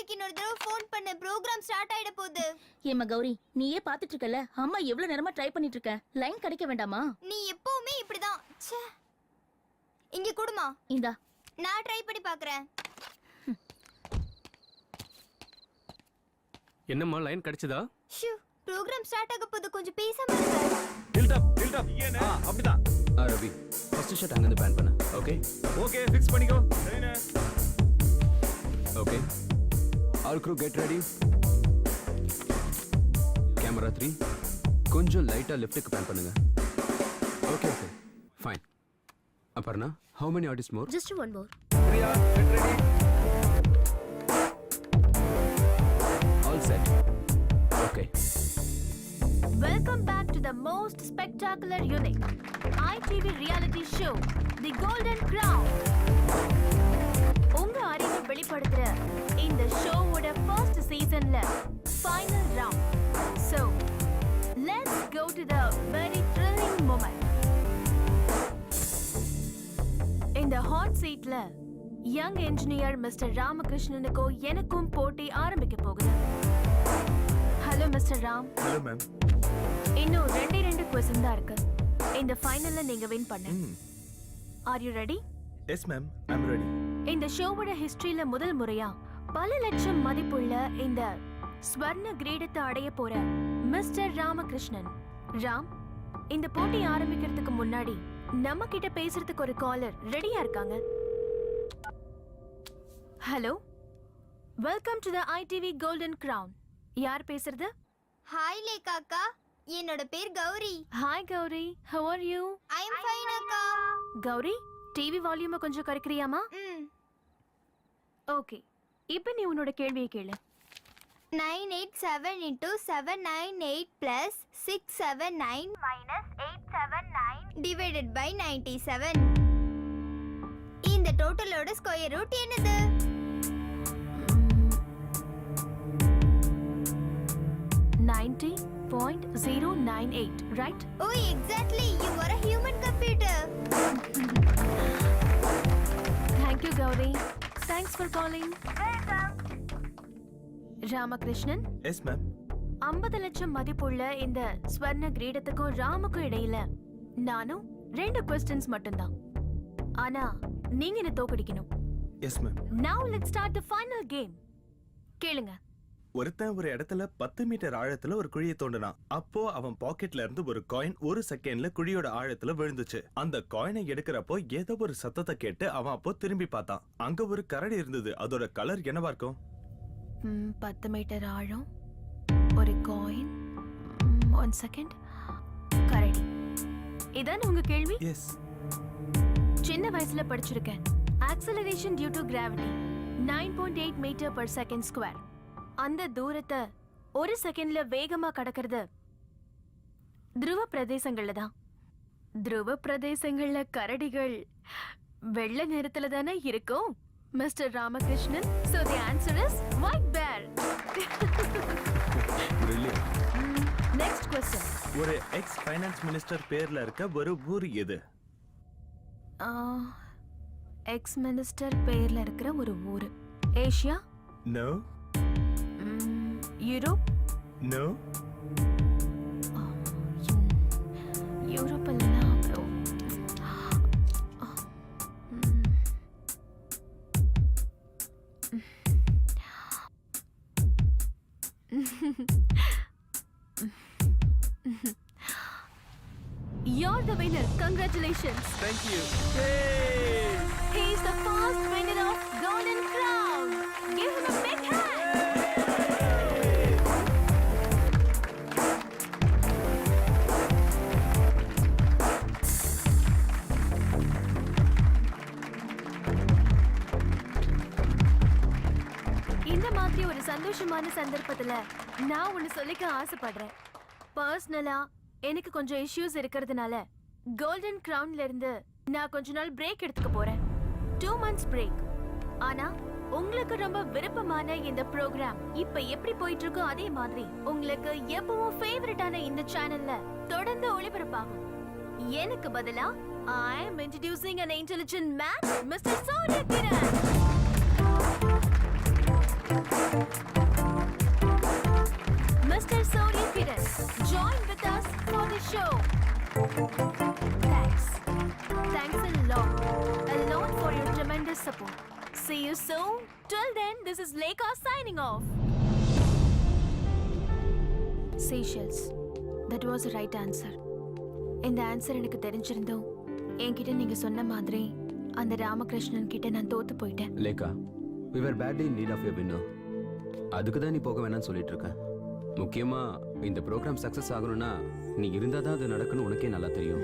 நாளைக்கு இன்னொரு தடவை ஃபோன் பண்ண. ப்ரோகிராம் ஸ்டார்ட் ஆயிட போகுது. ஏம்மா கௌரி, நீயே பாத்துட்டு இருக்கல, அம்மா எவ்வளவு நேரமா ட்ரை பண்ணிட்டு இருக்க. லைன் கிடைக்க வேண்டாமா? நீ எப்பவுமே இப்படிதான். ச்சே. இங்க குடுமா. இந்தா. நான் ட்ரை பண்ணி பார்க்கறேன். என்னம்மா லைன் கிடைச்சதா? ஷூ, ப்ரோகிராம் ஸ்டார்ட் ஆக போகுது. கொஞ்சம் பேசாம இருங்க. டில்ட் அப் அப்படிதான். ரவி, ஃபர்ஸ்ட் ஷாட் அங்க இருந்து பேன் பண்ணு. ஓகே ஓகே, ஃபிக்ஸ் பண்ணிக்கோ. சரிண்ணே. Okay, all crew get ready. Camera 3 கொஞ்சம் லைட்டா லெஃப்ட்க்கு பேன் பண்ணுங்க. Okay okay fine. Aparna, how many artists more? Just one more. Priya, get ready. All set. Okay. Welcome back to the most spectacular unit, ITV reality show, The Golden Crown. உங்க அறிவை வெளிப்படுத்துற இந்த ஷோவோட first சீசன்ல final round. So, let's go to the very thrilling moment. இந்த hot சீட்ல young engineer mister ராமகிருஷ்ணனுக்கோ எனக்கும் போட்டி ஆரம்பிக்க போகுது. Hello mister Ram. Hello ma'am. இன்னும் ரெண்டு क्वेश्चन தான் இருக்கு. இந்த ஃபைனல்ல நீங்க வின் பண்ண. Are you ready? Yes ma'am, I am ready. இந்த ஷோவோட ஹிஸ்டரியில முதல் முறையா பல லட்சம் மதிப்புள்ள இந்த ஸ்வர்ண கிரீடத்தை அடைய போற மிஸ்டர் ராமகிருஷ்ணன். ராம், இந்த போட்டி ஆரம்பிக்கிறதுக்கு முன்னாடி நம்ம கிட்ட பேசுறதுக்கு ஒரு காலர் ரெடியா இருக்காங்க. Hello, welcome to the ITV golden crown. யார் பேசுறது? ஹாய் லேகா அக்கா, என்னோட பேர் கௌரி. ஹாய் Gowri, how are you? I am fine அக்கா. கௌரி, டிவி வால்யூமை கொஞ்சம் குறைக்கிறியாமா? ஓகே, இப்போ நீ உன்னோட கேள்வியை கேளு. 987 into 798 plus 679 minus 879 divided by 97. இந்த டோட்டலோட ஸ்கொயர் ரூட் என்னது? 90.098, right? Oh, exactly. You are a human computer. Thank you, Gauri. Thanks for calling. Welcome. Ramakrishnan. Yes ma'am. 50 லட்சம் மதிப்புள்ள இந்த ஸ்வர்ண கிரீடத்துக்கும் ராமுக்கும் இடையில நானும் 2 questions மட்டும்தான். ஆனா நீங்க என்ன தோக்கடிக்கணும். Yes ma'am. Now let's start the final game. கேளுங்க. ஒருத்தன் ஒரு இடத்துல 10 மீட்டர் ஆழத்துல ஒரு குழியை தோண்டினான். அப்போ அவன் பாக்கெட்ல இருந்து ஒரு காயின் 1 செகண்ட்ல குழியோட ஆழத்துல விழுந்துச்சு. அந்த காயினை எடுக்கிறப்போ ஏதோ ஒரு சத்தத்தை கேட்டு அவன் அப்போ திரும்பி பார்த்தான். அங்க ஒரு கரடி இருந்தது. அதோட கலர் என்னவா இருக்கும்? 10 மீட்டர் ஆழம், ஒரு காயின், 1 செகண்ட், கரடி. இதான் உங்க கேள்வி? எஸ். சின்ன வயசுல படிச்சிருக்கேன். Acceleration due to gravity 9.8 metre per second square. அந்த தூரத்தை 1 செகண்ட்ல வேகமா கடக்கிறது துருவ பிரதேசங்கள்ல தான். துருவ பிரதேசங்கள்ல கரடிகள் வெள்ளை நிறத்துல தானே இருக்கும் mister Ramakrishnan. So the answer is white bear. Brilliant. Next question. ஒரு எக்ஸ் ஃபைனான்ஸ் மினிஸ்டர் பேர்ல இருக்க ஒரு ஊர் எது? எக்ஸ் மினிஸ்டர் பேர்ல இருக்கிற ஒரு ஊரு. Asia? No. Europe? No. Europe இல்லைனா அப்புறம் You're the winner. Congratulations. Thank you. Yay! He is the first winner of Golden Crown. Give him a big hand. இந்த மாதிரி ஒரு சந்தோஷமான சந்தர்ப்பத்துல நான் ஒன்னு சொல்லிக்க ஆசைப்படுறேன். பர்சனலா எனக்கு கொஞ்சம் இஷ்யூஸ் இருக்கிறதுனால கோல்டன் கிரவுன்ல இருந்து நான் கொஞ்ச நாள் பிரேக் எடுத்துக்க போறேன். 2 months பிரேக். ஆனா உங்களுக்கு ரொம்ப விருப்பமான இந்த ப்ரோக்ராம் இப்ப எப்படி போயிட்டு இருக்கோ அதே மாதிரி உங்களுக்கு எப்பவும் ஃபேவரட்டான இந்த சேனல்ல தொடர்ந்து ஒளிபரப்பாகும். எனக்கு பதிலா I am introducing an intelligent man, Mr. Surya Kiran. Mr. Surya Kiran, join with us for the show. Thanks. Thanks a lot for your tremendous support. See you soon. Till then, this is Lekha signing off. Seychelles. That was the right answer. இந்த answer எனக்கு தெரிஞ்சிருந்தோம் என்கிட்ட நீங்க சொன்ன மாதிரி அந்த ராமகிருஷ்ணன் கிட்ட நான் தோத்து போயிட்டேன். லேக்கா, we were badly in need of a winner. அதுக்கு தான் நீ போக வேணாம்னு சொல்லிட்டு இருக்க. முக்கியமா இந்த ப்ரோக்ராம் சக்சஸ் ஆகணும்னா நீ இருந்தா தான் அது நடக்கணும், உனக்கே நல்லா தெரியும்.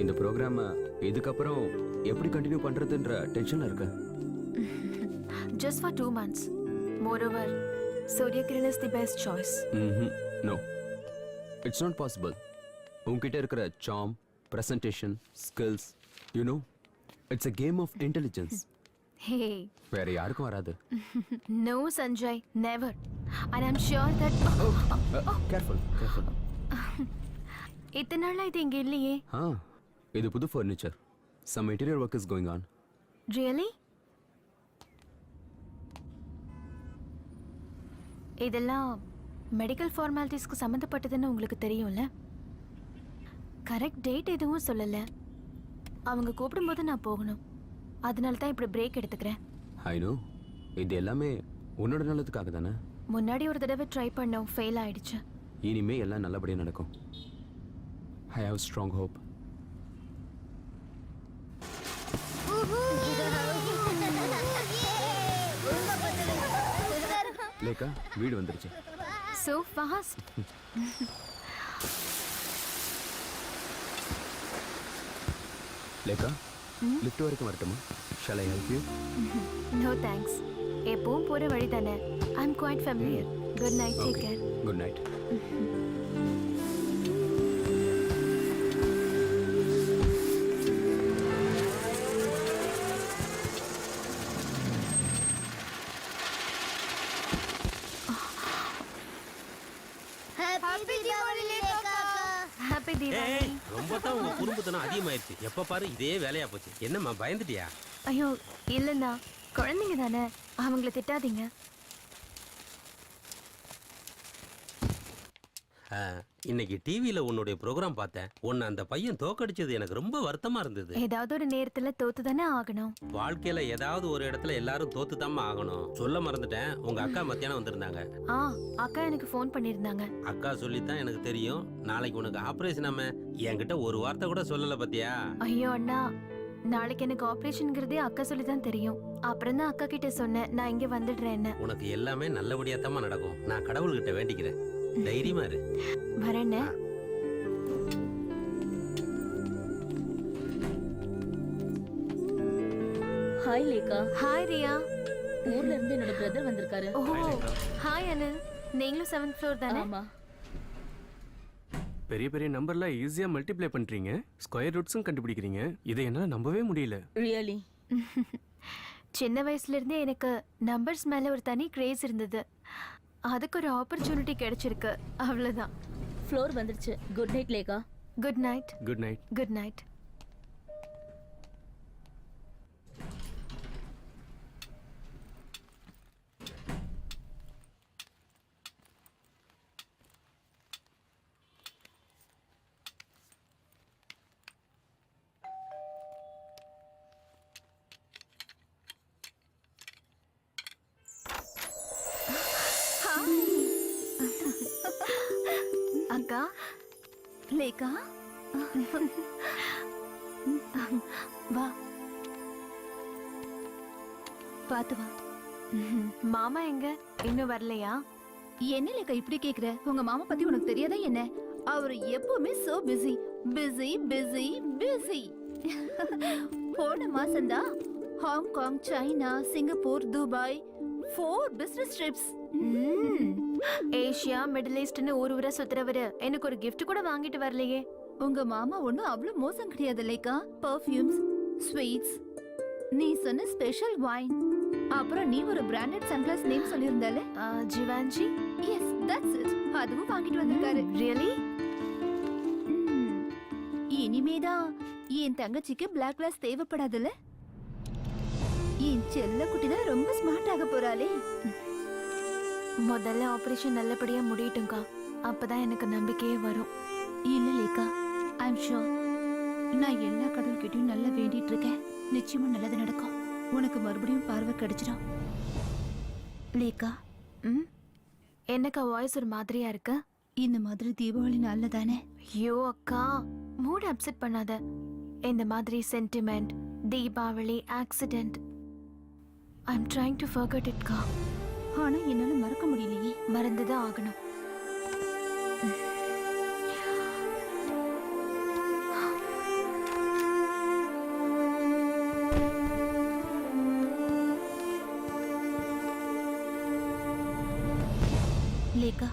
இந்த ப்ரோக்ராமை இதுக்கப்புறம் எப்படி கண்டினியூ பண்றதுன்ற டென்ஷன்ல இருக்க. Just for 2 months. Moreover, Surya Kiran is the best choice. No, it's not possible. உன்கிட்ட இருக்கிற charm, presentation, skills, you know, it's a game of intelligence. Hey. வேற யாருக்கும் வராது. No, Sanjay, never. And I'm sure that... Careful. இத்தனை நாளா இது இங்க இல்லையே. இது புது furniture. Some interior work is going on. Really? இதெல்லாம் மெடிக்கல் ஃபார்மாலிட்டிஸ்க்கு சம்மந்தப்பட்டதுன்னு உங்களுக்கு தெரியும்ல? கரெக்ட் டேட் எதுவும் சொல்லல. அவங்க கூப்பிடும்போது நான் போகணும். அதனால தான் இப்படி பிரேக் எடுத்துக்கிறேன். I know. இது எல்லாமே உன்னோட நல்லதுக்காக தானே. முன்னாடி ஒரு தடவை ட்ரை பண்ணோம், ஃபெயில் ஆயிடுச்சு. இனிமே எல்லாம் நல்லபடியா நடக்கும். I have strong hope. லேக்கா, வீடு வந்துருச்சு. So fast. லேக்கா, லிஃப்ட் வரைக்கும் வரட்டுமா? Shall I help you? No thanks. எப்பவும் போற வழி தானே. I'm quite familiar. Good night, take care. Good night. Happy Diwali. ரொம்ப தான் உங்க குறும்புத்தனம் அதிகமாயிருச்சு. எப்ப பாரு இதே வேலையா போச்சு. என்னம்மா பயந்துட்டியா? ஐயோ இல்லைண்ணா, குழந்தைங்க தானே, அவங்கள திட்டாதீங்க. இன்னைக்கு டிவியில உன்னுடைய ப்ரோக்ராம் பார்த்தேன். உன்னை அந்த பையன் தோக்கடிச்சது எனக்கு ரொம்ப வருத்தமா இருந்தது. ஏதாவது ஒரு நேரத்துல தோத்து தானே ஆகணும். வாழ்க்கையில ஏதாவது ஒரு இடத்துல எல்லாரும் தோத்துதாம்மா ஆகணும். சொல்ல மறந்துட்டேன், உங்க அக்கா மத்தியானம் வந்திருந்தாங்க. அக்கா எனக்கு ஃபோன் பண்ணிருந்தாங்க. அக்கா சொல்லித்தான் எனக்கு தெரியும். நாளைக்கு உனக்கு ஆபரேஷன். ஆம என்கிட்ட ஒரு வார்த்தை கூட சொல்லல பத்தியா? ஐயோ அண்ணா, நாளைக்கு எனக்கு ஆபரேஷன்ங்கிறதே அக்கா சொல்லி தான் தெரியும். அப்புறம் தான் அக்கா கிட்ட சொன்னேன் நான் இங்க வந்துடுறேன்னு. உனக்கு எல்லாமே நல்லபடியா தான் நடக்கும். நான் கடவுள்கிட்ட வேண்டிக்கிறேன். தைரியமா இரு. வரேன்னு. ஹாய் லேக்கா. ஹாய் ரியா. ஊர்ல இருந்து என்னோட பிரதர் வந்திருக்காரு. ஓ ஹாய் அனில். நீங்களும் 7th floor தானே? ஆமா. பெரிய பெரிய நம்பர்ல ஈஸியா மல்டிப்ளை பண்றீங்க, ஸ்கொயர் ரூட்ஸும் கண்டுபிடிக்கிறீங்க. இதை என்னால நம்பவே முடியல. ரியலி? சின்ன வயசுல இருந்தே எனக்கு நம்பர்ஸ் மேல ஒரு தனி கிரேஸ் இருந்தது. அதுக்கு ஒரு ஆப்பர்ச்சுனிட்டி கிடைச்சிருக்கு, அவ்வளவுதான். ஃப்ளோர் வந்துருச்சு. Good night Lekha. Good night. Good night. Good night. அக்கா. லேக்கா. வா, பாத்து வா. மாமா எங்க? இன்னும் வரலையா? என்ன லேக்கா இப்படி கேக்குற? உங்க மாமா பத்தி உனக்கு தெரியாதா என்ன? அவரு எப்பவுமே so busy busy busy busy. போன மாசம்தான் Hong Kong, China, Singapore, Dubai 4 business trips. Asia, middle ஈஸ்ட்னு ஊர் சுத்துறவரு எனக்கு ஒரு gift கூட வாங்கிட்டு வரலையே. உங்க மாமா ஒண்ணும் அவ்வளவு மோசம் கிடையாது லேக்கா. பர்ஃபியூம்ஸ், ஸ்வீட்ஸ், நீ சொன்ன ஸ்பெஷல் வைன், அப்புறம் நீ ஒரு பிராண்டட் சன்கிளாஸ் நேம் சொல்லியிருந்தாலே, ஜிவான்ஜி. Yes that's it. அதுவும் வாங்கிட்டு வந்திருக்காரு. ரியலி? இனிமேதான் என் தங்கச்சிக்கு பிளாக் கிளாஸ் தேவைப்படாதுல்ல. என் செல்ல குட்டி தான் ரொம்ப ஸ்மார்ட் ஆக போறாளே. முதல்ல ஆபரேஷன் நல்லபடியா முடியட்டும்க்கா. அப்பதான் எனக்கு நம்பிக்கையே வரும். இல்ல லேக்கா, ஐம் ஷோர். நான் எல்லா கடவுள்கிட்டயும் நல்லா வேண்டிட்டு இருக்கேன். நிச்சயமா நல்லது நடக்கும். உனக்கு மறுபடியும் பார்வை கிடைச்சிடும். லேக்கா, ம் என்னக்கா வாய்ஸ் ஒரு மாதிரியா இருக்கு? இந்த மாதிரி தீபாவளி நாள்ல தானே ஐயோ அக்கா, மூட் அப்செட் பண்ணாத. இந்த மாதிரி sentiment, Deepavali, accident, I am trying to forget it கா. ஆனா என்னால மறக்க முடியலையே. மறந்துதான் ஆகணும். லேக்கா,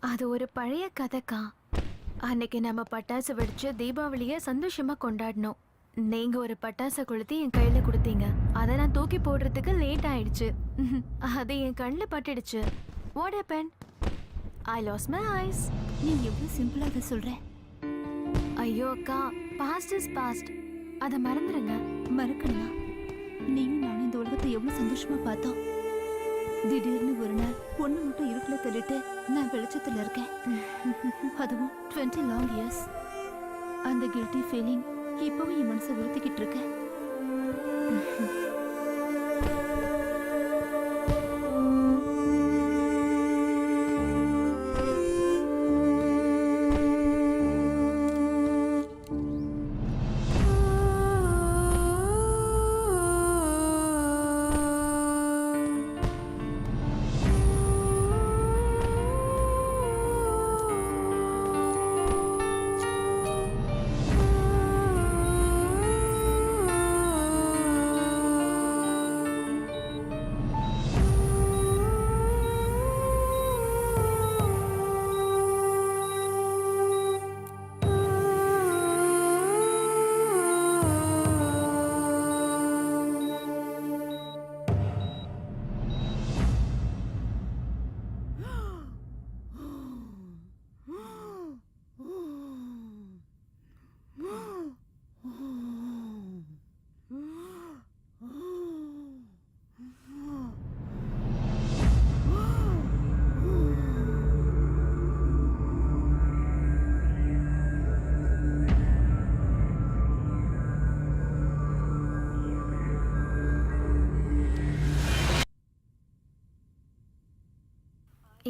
அது ஒரு பழைய கதைக்கா. அன்னைக்கு நம்ம பட்டாசு வெடிச்சு தீபாவளியை சந்தோஷமா கொண்டாடினோம். நீங்க ஒரு பட்டாசை கொளுத்தி என் கையில கொடுத்தீங்க. அதை நான் தூக்கி போடுறதுக்கு லேட் ஆயிடுச்சு. அது என் கண்ணில் பட்டுடுச்சு. What happen? I lost my eyes. நீ எவ்வளவு சிம்பிளா அதை சொல்ற. ஐயோ அக்கா, பாஸ்ட் இஸ் பாஸ்ட். அதை மறந்துடுங்க. மறக்கணுமா? நீயும் நானும் இந்த உலகத்தை எவ்வளவு சந்தோஷமா பார்த்தோம். திடீர்னு ஒரு நாள் பொண்ணு மட்டும் இருட்டுல தள்ளிட்டு நான் வெளிச்சத்துல இருக்கேன். அதுவும் 20 long years. அந்த கில்ட்டி ஃபீலிங் இப்பவும் என் மனசை உறுத்திக்கிட்டு இருக்கு.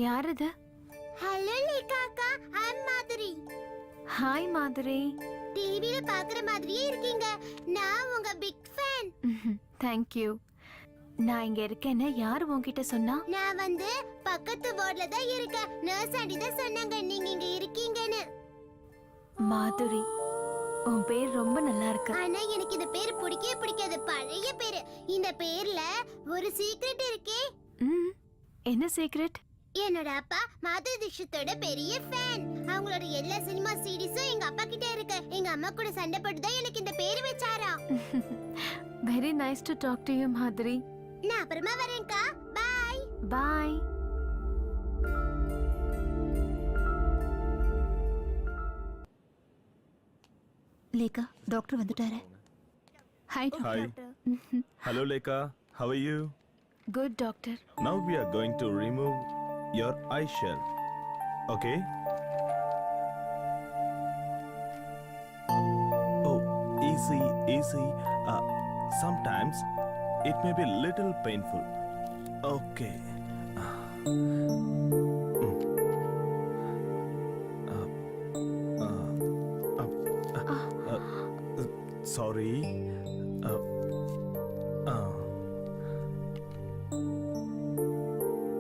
யார் இது? ஹலோ லேக்கா அக்கா, ஐம் மாதுரி. ஹாய் மாதுரி. டிவில பாக்குற மாதிரியே இருக்கீங்க. நான் உங்க பிக் ஃபேன். தேங்க்யூ. நான் இங்க இருக்கேன்னு யார் உன்கிட்ட சொன்னா? நான் வந்து பக்கத்து வார்ட்ல தான் இருக்கேன். நர்ஸ் ஆண்டி தான் சொன்னாங்க நீங்க இங்க இருக்கீங்கன்னு. மாதுரி, உன் பேர் ரொம்ப நல்லா இருக்கு. ஆனா எனக்கு இந்த பேர் பிடிக்கவே பிடிக்காது. பழைய பேரு. இந்த பேர்ல ஒரு சீக்ரெட் இருக்கே. என்ன சீக்ரெட்? என்னோட அப்பா மாதுரி தீக்ஷித்தோட பெரிய ஃபேன். அவங்களோட எல்லா சினிமா சீரிஸும் எங்க அப்பா கிட்ட இருக்கு. எங்க அம்மா கூட சண்டை போட்டு தான் எனக்கு இந்த பேர் வச்சாரா. Very nice to talk to you Madhuri. நான் அப்புறமா வரேன்க்கா. Bye bye. லேக்கா, டாக்டர் வந்துட்டாரு. Hi Hi. Hello, Lekha. How are you? Good doctor. Now we are going to remove your eye shell. Okay? Oh, easy, easy. Sometimes it may be little painful. Okay. Sorry.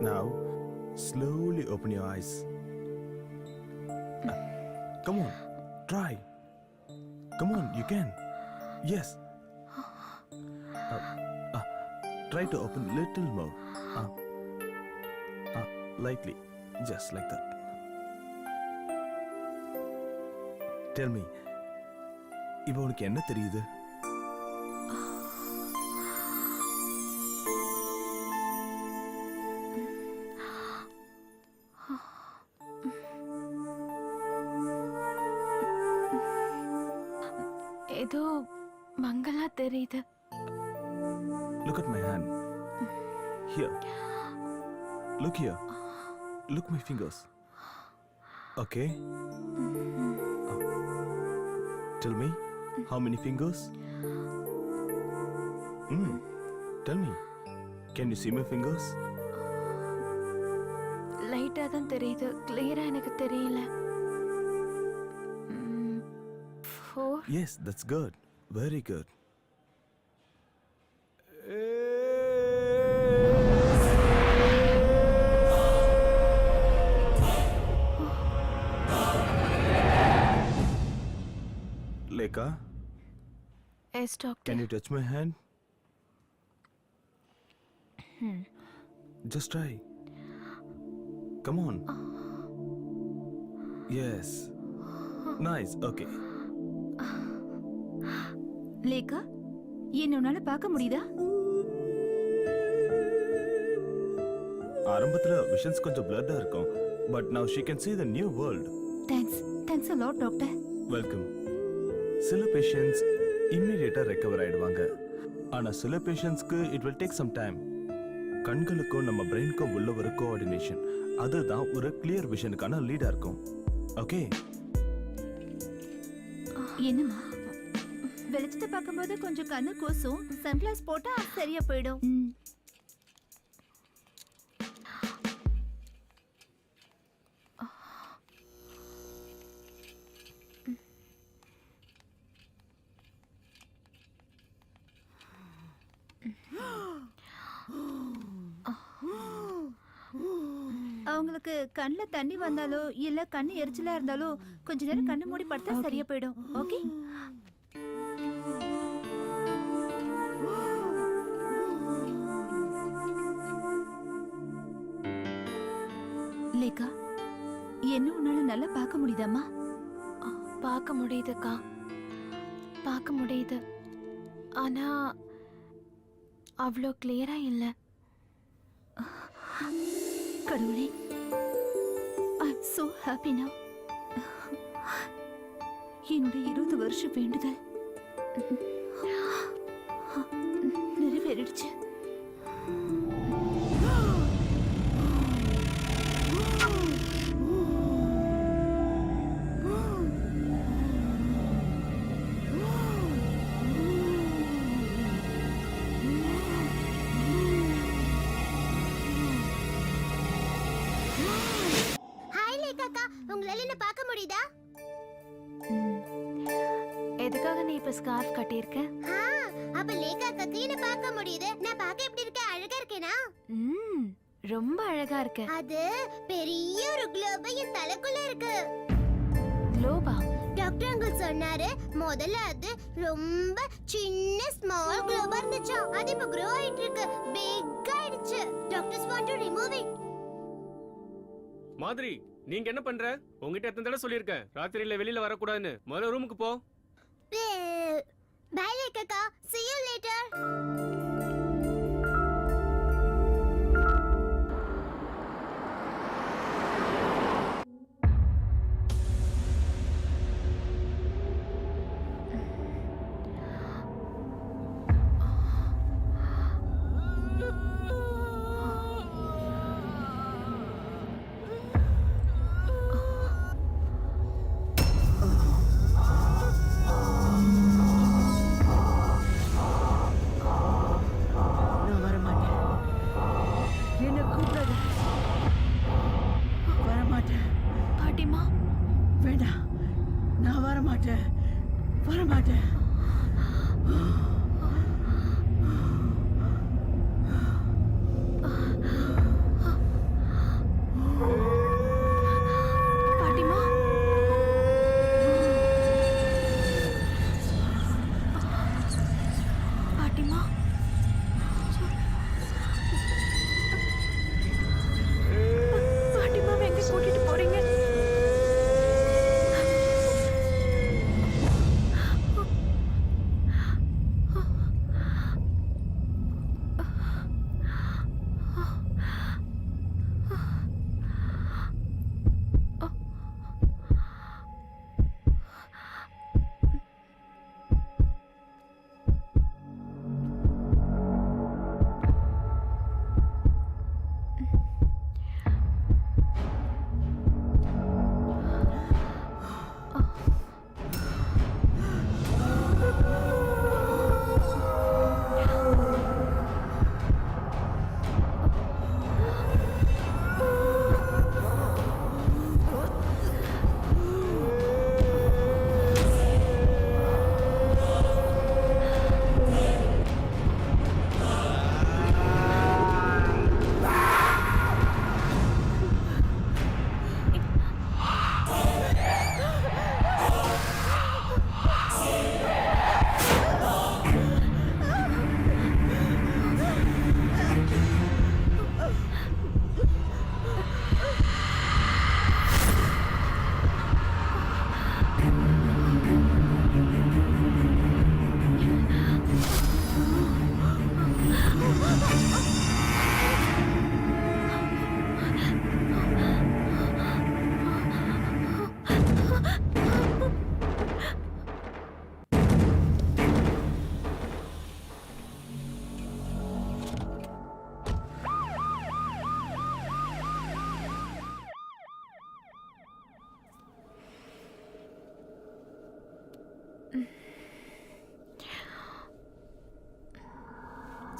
Now, slowly open your eyes. Come on, try. Come on, you can. Yes. Try to open little more. Lightly, just like that. Tell me, இப்போ உனக்கு என்ன தெரியுது? ஏதோ மங்களா தெரியுது. Look at my hand. Here. Look here. Look my fingers. Okay. Tell me, how many fingers? Tell me. Can you see my fingers? லைட்டா தான் தெரியுது, கிளியரா எனக்கு தெரியல. 4. Yes, that's good. Very good. Lekha, yes doctor. can you touch my hand? Just try. Come on. Yes. Nice. Okay. Lekha, என்ன உன்னால பார்க்க முடியுதா? ஆரம்பத்துல விஷன்ஸ் கொஞ்சம் பிளர்டா இருக்கும், but now she can see the new world. Thanks a lot doctor. Welcome. சில patients இம்மிடியேட்டா recover ஆயிடுவாங்க, ஆனா சில பேஷண்ட்ஸ்க்கு it will take some time. கண்களுக்கும் நம்ம பிரெயினுக்கும் உள்ள ஒரு கோஆர்டினேஷன், அதுதான் ஒரு கிளியர் விஷனுக்கான லீடா இருக்கும். ஓகே. என்னம்மா, வெளிச்சத்தை பார்க்கும்போது கொஞ்சம் கண்ணு கூசும், சன்கிளாஸ் போட்டா சரியா போயிடும். அவங்களுக்கு கண்ணுல தண்ணி வந்தாலோ இல்ல கண்ணு எரிச்சலா இருந்தாலோ கொஞ்ச நேரம் கண்ணு மூடி படுத்தா சரியா போயிடும். ஓகே. லேகா, என்ன உன்னால நல்லா பார்க்க முடியுதாம்மா? பார்க்க முடியுதுக்கா, பார்க்க முடியுது. ஆனா அவ்வளோ கிளியரா இல்லை. கடவுளே, ஐ அம் சோ ஹாப்பி நவ். என்னுடைய 20 வருஷ வேண்டுதல் நிறைவேறிடுச்சு. ஹாய் லேகாக்கா, உங்களால என்ன பார்க்க முடியுதா? எதுக்காக நீ இப்ப ஸ்கார்ஃப் கட்டியிருக்க? அப்ப லேகாக்காக்கு என்ன பார்க்க முடியுது. நான் பார்க்க எப்படி இருக்கேன்? அழகா இருக்கேனா? ரொம்ப அழகா இருக்க. அது பெரிய ஒரு குளோபா என் தலைக்குள்ள இருக்கு. குளோபா? டாக்டர் அங்கிள் சொன்னாரு, முதல்ல அது ரொம்ப சின்ன ஸ்மால் குளோபா இருந்துச்சு, அது இப்ப grow ஆயிட்டு இருக்கு, பிக் ஆயிடுச்சு. Doctors want to remove it. மாதிரி, நீங்க என்ன பண்ற? உங்ககிட்ட எத்தனை தடவை சொல்லியிருக்கேன் ராத்திரியில வெளியில வரக்கூடாதுன்னு. முதல்ல ரூமுக்கு போ. பை லேகாக்கா, see you later.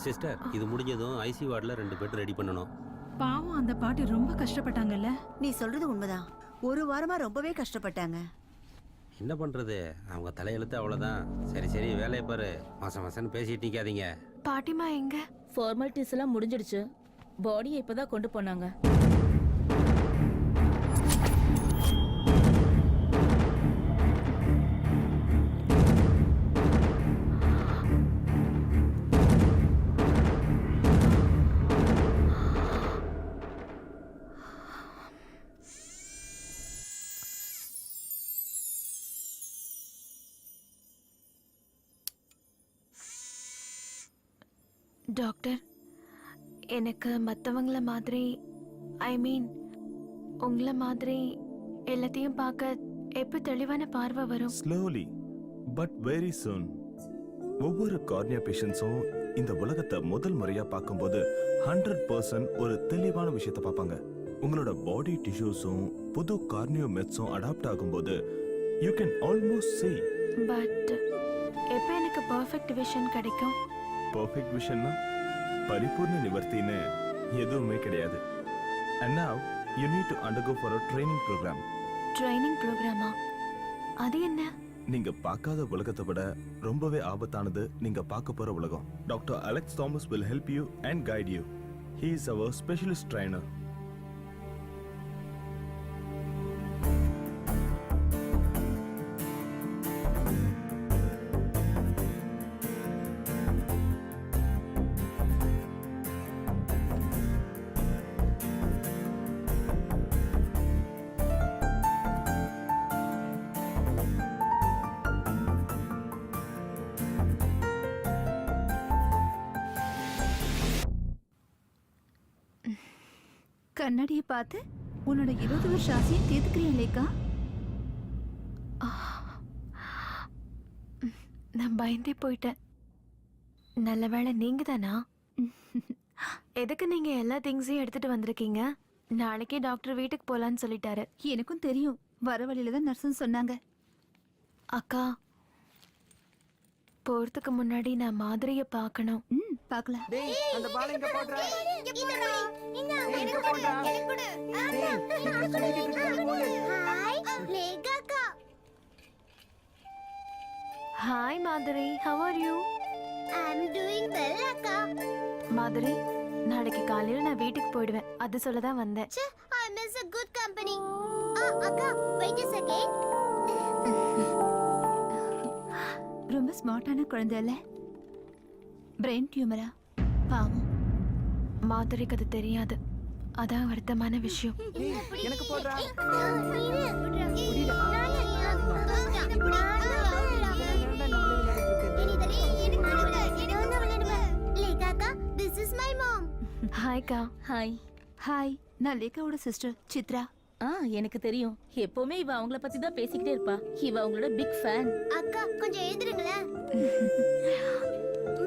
சிஸ்டர் இது முடிஞ்சதும் ஐசி வார்டில் 2 பெட் ரெடி பண்ணணும். பாவம் அந்த பாட்டி ரொம்ப கஷ்டப்பட்டாங்கல்ல. நீ சொல்றது உண்மைதான். ஒரு வாரமா ரொம்பவே கஷ்டப்பட்டாங்க. என்ன பண்ணுறது, அவங்க தலையெழுத்து அவ்வளோதான். சரி சரி வேலையை பாரு, மாசம் மாசம்னு பேசிட்டு நிற்காதீங்க. பாட்டிமா எங்க? ஃபார்மாலிட்டிஸ் எல்லாம் முடிஞ்சிடுச்சு. பாடியை இப்பதான் கொண்டு போனாங்க. டாக்டர், எனக்கு மற்றவங்கள மாதிரி ஐ மீன் உங்களை மாதிரி எல்லாத்தையும் பார்க்க எப்போ தெளிவான பார்வை வரும்? Slowly but very soon. ஒவ்வொரு கார்னியா பேஷண்ட்ஸும் இந்த உலகத்தை முதல் முறையா பார்க்கும்போது 100% ஒரு தெளிவான விஷயத்தை பார்ப்பாங்க. உங்களோட பாடி டிஷ்யூஸும் புது கார்னியோ மெட்ஸும் அடாப்ட் ஆகும்போது you can almost see. But எப்போ எனக்கு பர்ஃபெக்ட் விஷன் கிடைக்கும்? பர்ஃபெக்ட் விஷன்னா பரிபூர்ண நிவர்த்தின்னு எதுவுமே கிடையாது. And now you need to undergo for a training program. Training ப்ரோக்ராமா? அது என்ன? நீங்க பார்க்காத உலகத்தை விட ரொம்பவே ஆபத்தானது நீங்க பார்க்க போற உலகம். Doctor Alex Thomas will help you and guide you. He is our specialist trainer. கண்ணாடியை பார்த்து உன்னோட 20 வருஷ ஆசையை தீர்த்துக்கிறியா லேக்கா? நான் பயந்தே போயிட்டேன். நல்ல வேளை நீங்க தானா? எதுக்கு நீங்க எல்லா திங்ஸையும் எடுத்துட்டு வந்திருக்கீங்க? நாளைக்கே டாக்டர் வீட்டுக்கு போலான்னு சொல்லிட்டாரு. எனக்கும் தெரியும், வர வழியில தான் நர்ஸுன்னு சொன்னாங்க. அக்கா, போறதுக்கு முன்னாடி நான் மாதிரியை பார்க்கணும். பார்க்கலாம். அந்த பால் எங்க போடுற? ஹாய் மாதிரி, how are you? I'm doing well, அக்கா. மாதிரி, நாளைக்கு காலையில நான் வீட்டுக்கு போயிடுவேன். அது சொல்ல தான் வந்தேன். I miss a good company. அக்கா, wait a second. ரொம்ப ஸ்மார்ட்டான குழந்தை இல்ல? பிரெயின் டியூமரா? பாவம். மாதிரிக்கு அது தெரியாது. அதான் வருத்தமான விஷயம். எனக்கு போடுறா. This is my mom. ஹாய்க்கா. ஹாய். ஹாய், நான் லேக்காவோட சிஸ்டர் சித்ரா. எனக்கு தெரியும். எப்பவுமே இவ அவங்கள பத்தி தான் பேசிக்கிட்டே இருப்பா. இவ அவங்களோட பிக் ஃபேன். அக்கா, கொஞ்சம் எழுதுறீங்களா?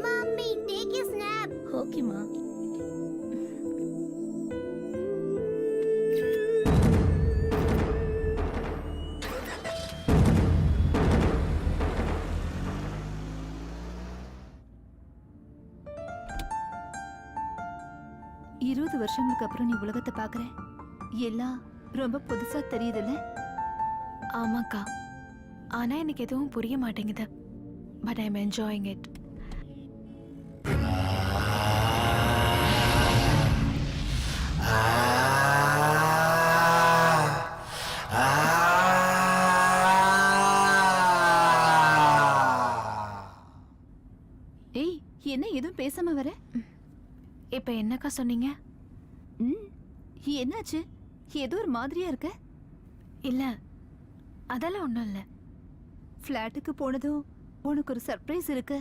Mummy, take a snap. ஓகேமா. இருபது வருஷங்களுக்கு அப்புறம் நீ உலகத்தை பாக்குற. எல்லாம் ரொம்ப புதுசா தெரியுதுல்ல? ஆமாக்கா, ஆனா எனக்கு எதுவும் புரிய மாட்டேங்குது. But I am enjoying it. ஏய், என்ன எதுவும் பேசாம வர? இப்ப என்னக்கா சொன்னீங்க? என்னாச்சு? ஏதோ ஒரு மாதிரியா இருக்க. இல்ல, அதெல்லாம் ஒண்ணும் இல்ல. ஃப்ளாட்டுக்கு போனதும் உனக்கு ஒரு சர்ப்ரைஸ் இருக்கு.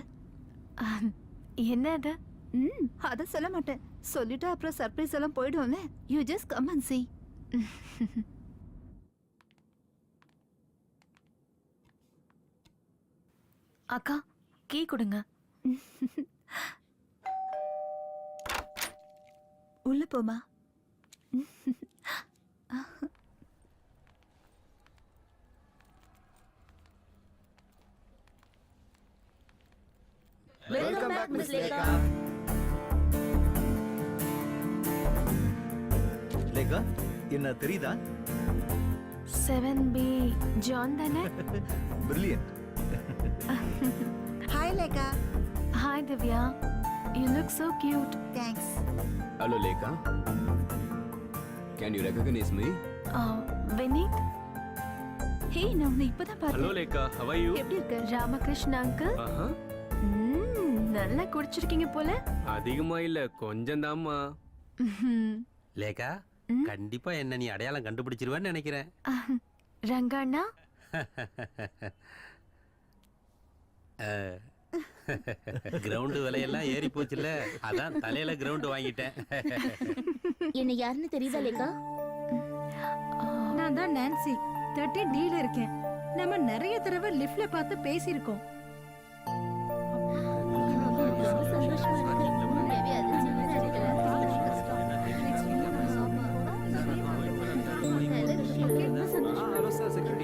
என்ன அது? அத சொல்ல மாட்டேன். சொல்லிட்டா அப்புறம் சர்ப்ரைஸ் எல்லாம் போயிடும்ல. You just come and see. அக்கா, கீ கொடுங்க. உள்ள போமா. Welcome back, Miss Lekha. Lekha என்ன தெரியுதா? 7B ஜான் தானே? Brilliant. Hi Lekha. Hi Divya, you look so cute. Thanks. Hello Lekha, can you recognise me? Vineeth, hey நான் உன்னை இப்பதான் ஹலோ பார்த்தேன். லேக்கா, how are you? எப்படி இருக்க? ராமகிருஷ்ண அங்கிள். ஆஹா, நல்லா குடிச்சிருக்கீங்க போல. அதிகமா இல்ல, கொஞ்சம் தாம்மா. லேக்கா கண்டிப்பா என்ன நீ அடையாளம் கண்டுபிடிச்சிருவேன்னு நினைக்கிறேன். ரங்கண்ணா, கிரவுண்டு விலையெல்லாம் ஏறி போச்சுல, அதான் தலையில கிரவுண்டு வாங்கிட்டேன். என்ன யாருன்னு தெரியுதா லேக்கா? நான் தான் நான்சி 13D ல இருக்கேன். நம்ம நிறைய தடவை லிஃப்ட்ல பார்த்து பேசியிருக்கோம். Hello sir, security.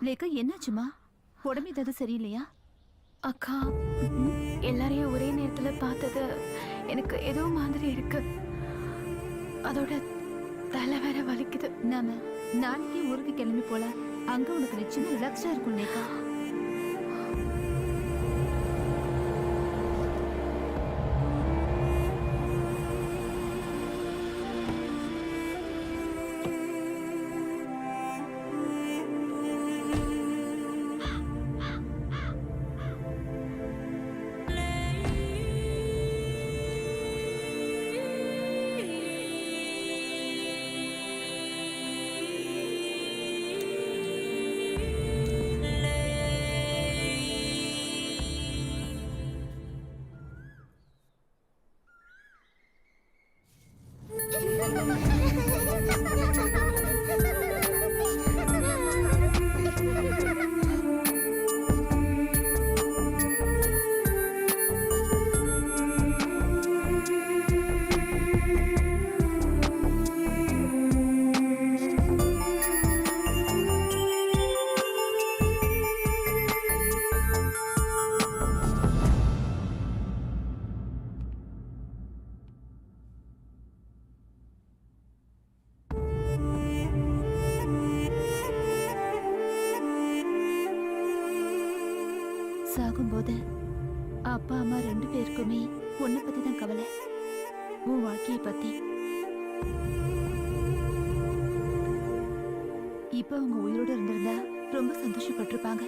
லேக்கா என்னாச்சுமா? உடம்பு ஏதாவது சரியில்லையா? அக்கா, எல்லாரையும் ஒரே நேரத்துல பார்த்தது எனக்கு ஏதோ மாதிரி இருக்கு. அதோட தலை வேற வலிக்குது. நாம நாளைக்கு ஊருக்கு கிளம்பி போலாம். அங்க உனக்கு நிச்சயமா ரிலாக்ஸா இருக்கும் லேக்கா. சாகும்போது அப்பா அம்மா 2 பேருக்குமே உன்னை பத்தி தான் கவலை, உன் வாழ்க்கையை பத்தி. இப்ப அவங்க உயிரோட இருந்திருந்தா ரொம்ப சந்தோஷப்பட்டிருப்பாங்க.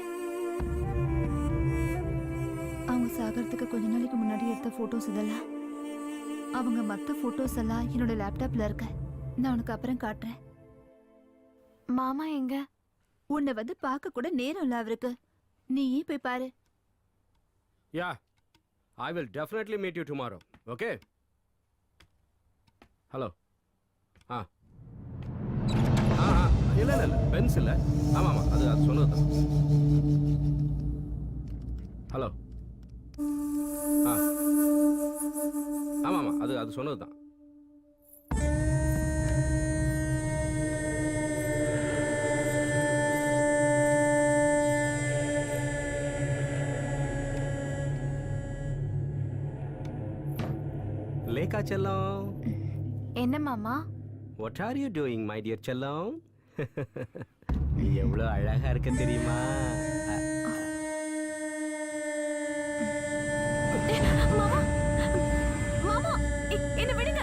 அவங்க சாகறதுக்கு கொஞ்ச நாளைக்கு முன்னாடி எடுத்த போட்டோஸ் இதெல்லாம், அவங்க மத்த போட்டோஸ் எல்லாம் என்னோட லேப்டாப்ல இருக்க. நான் உனக்கு அப்புறம் காட்டுறேன். மாமா எங்க? உன்னை வந்து பார்க்க கூட நேரம் இல்ல அவருக்கு. நீயே போய் பாரு. Yeah, I will definitely meet you tomorrow. Okay? Hello. இல்ல இல்ல இல்ல, பென்ஸ் இல்ல. ஆமா ஆமா, அது சொன்னதுதான். ஹலோ. ஆமா ஆமா, அது சொன்னதுதான். லேக்கா செல்லம். என்ன மாமா? What are you doing, my dear செல்லம்? நீ எவ்வளவு அழகா இருக்க தெரியுமா? மாமா, மாமா, என்ன விடுங்க.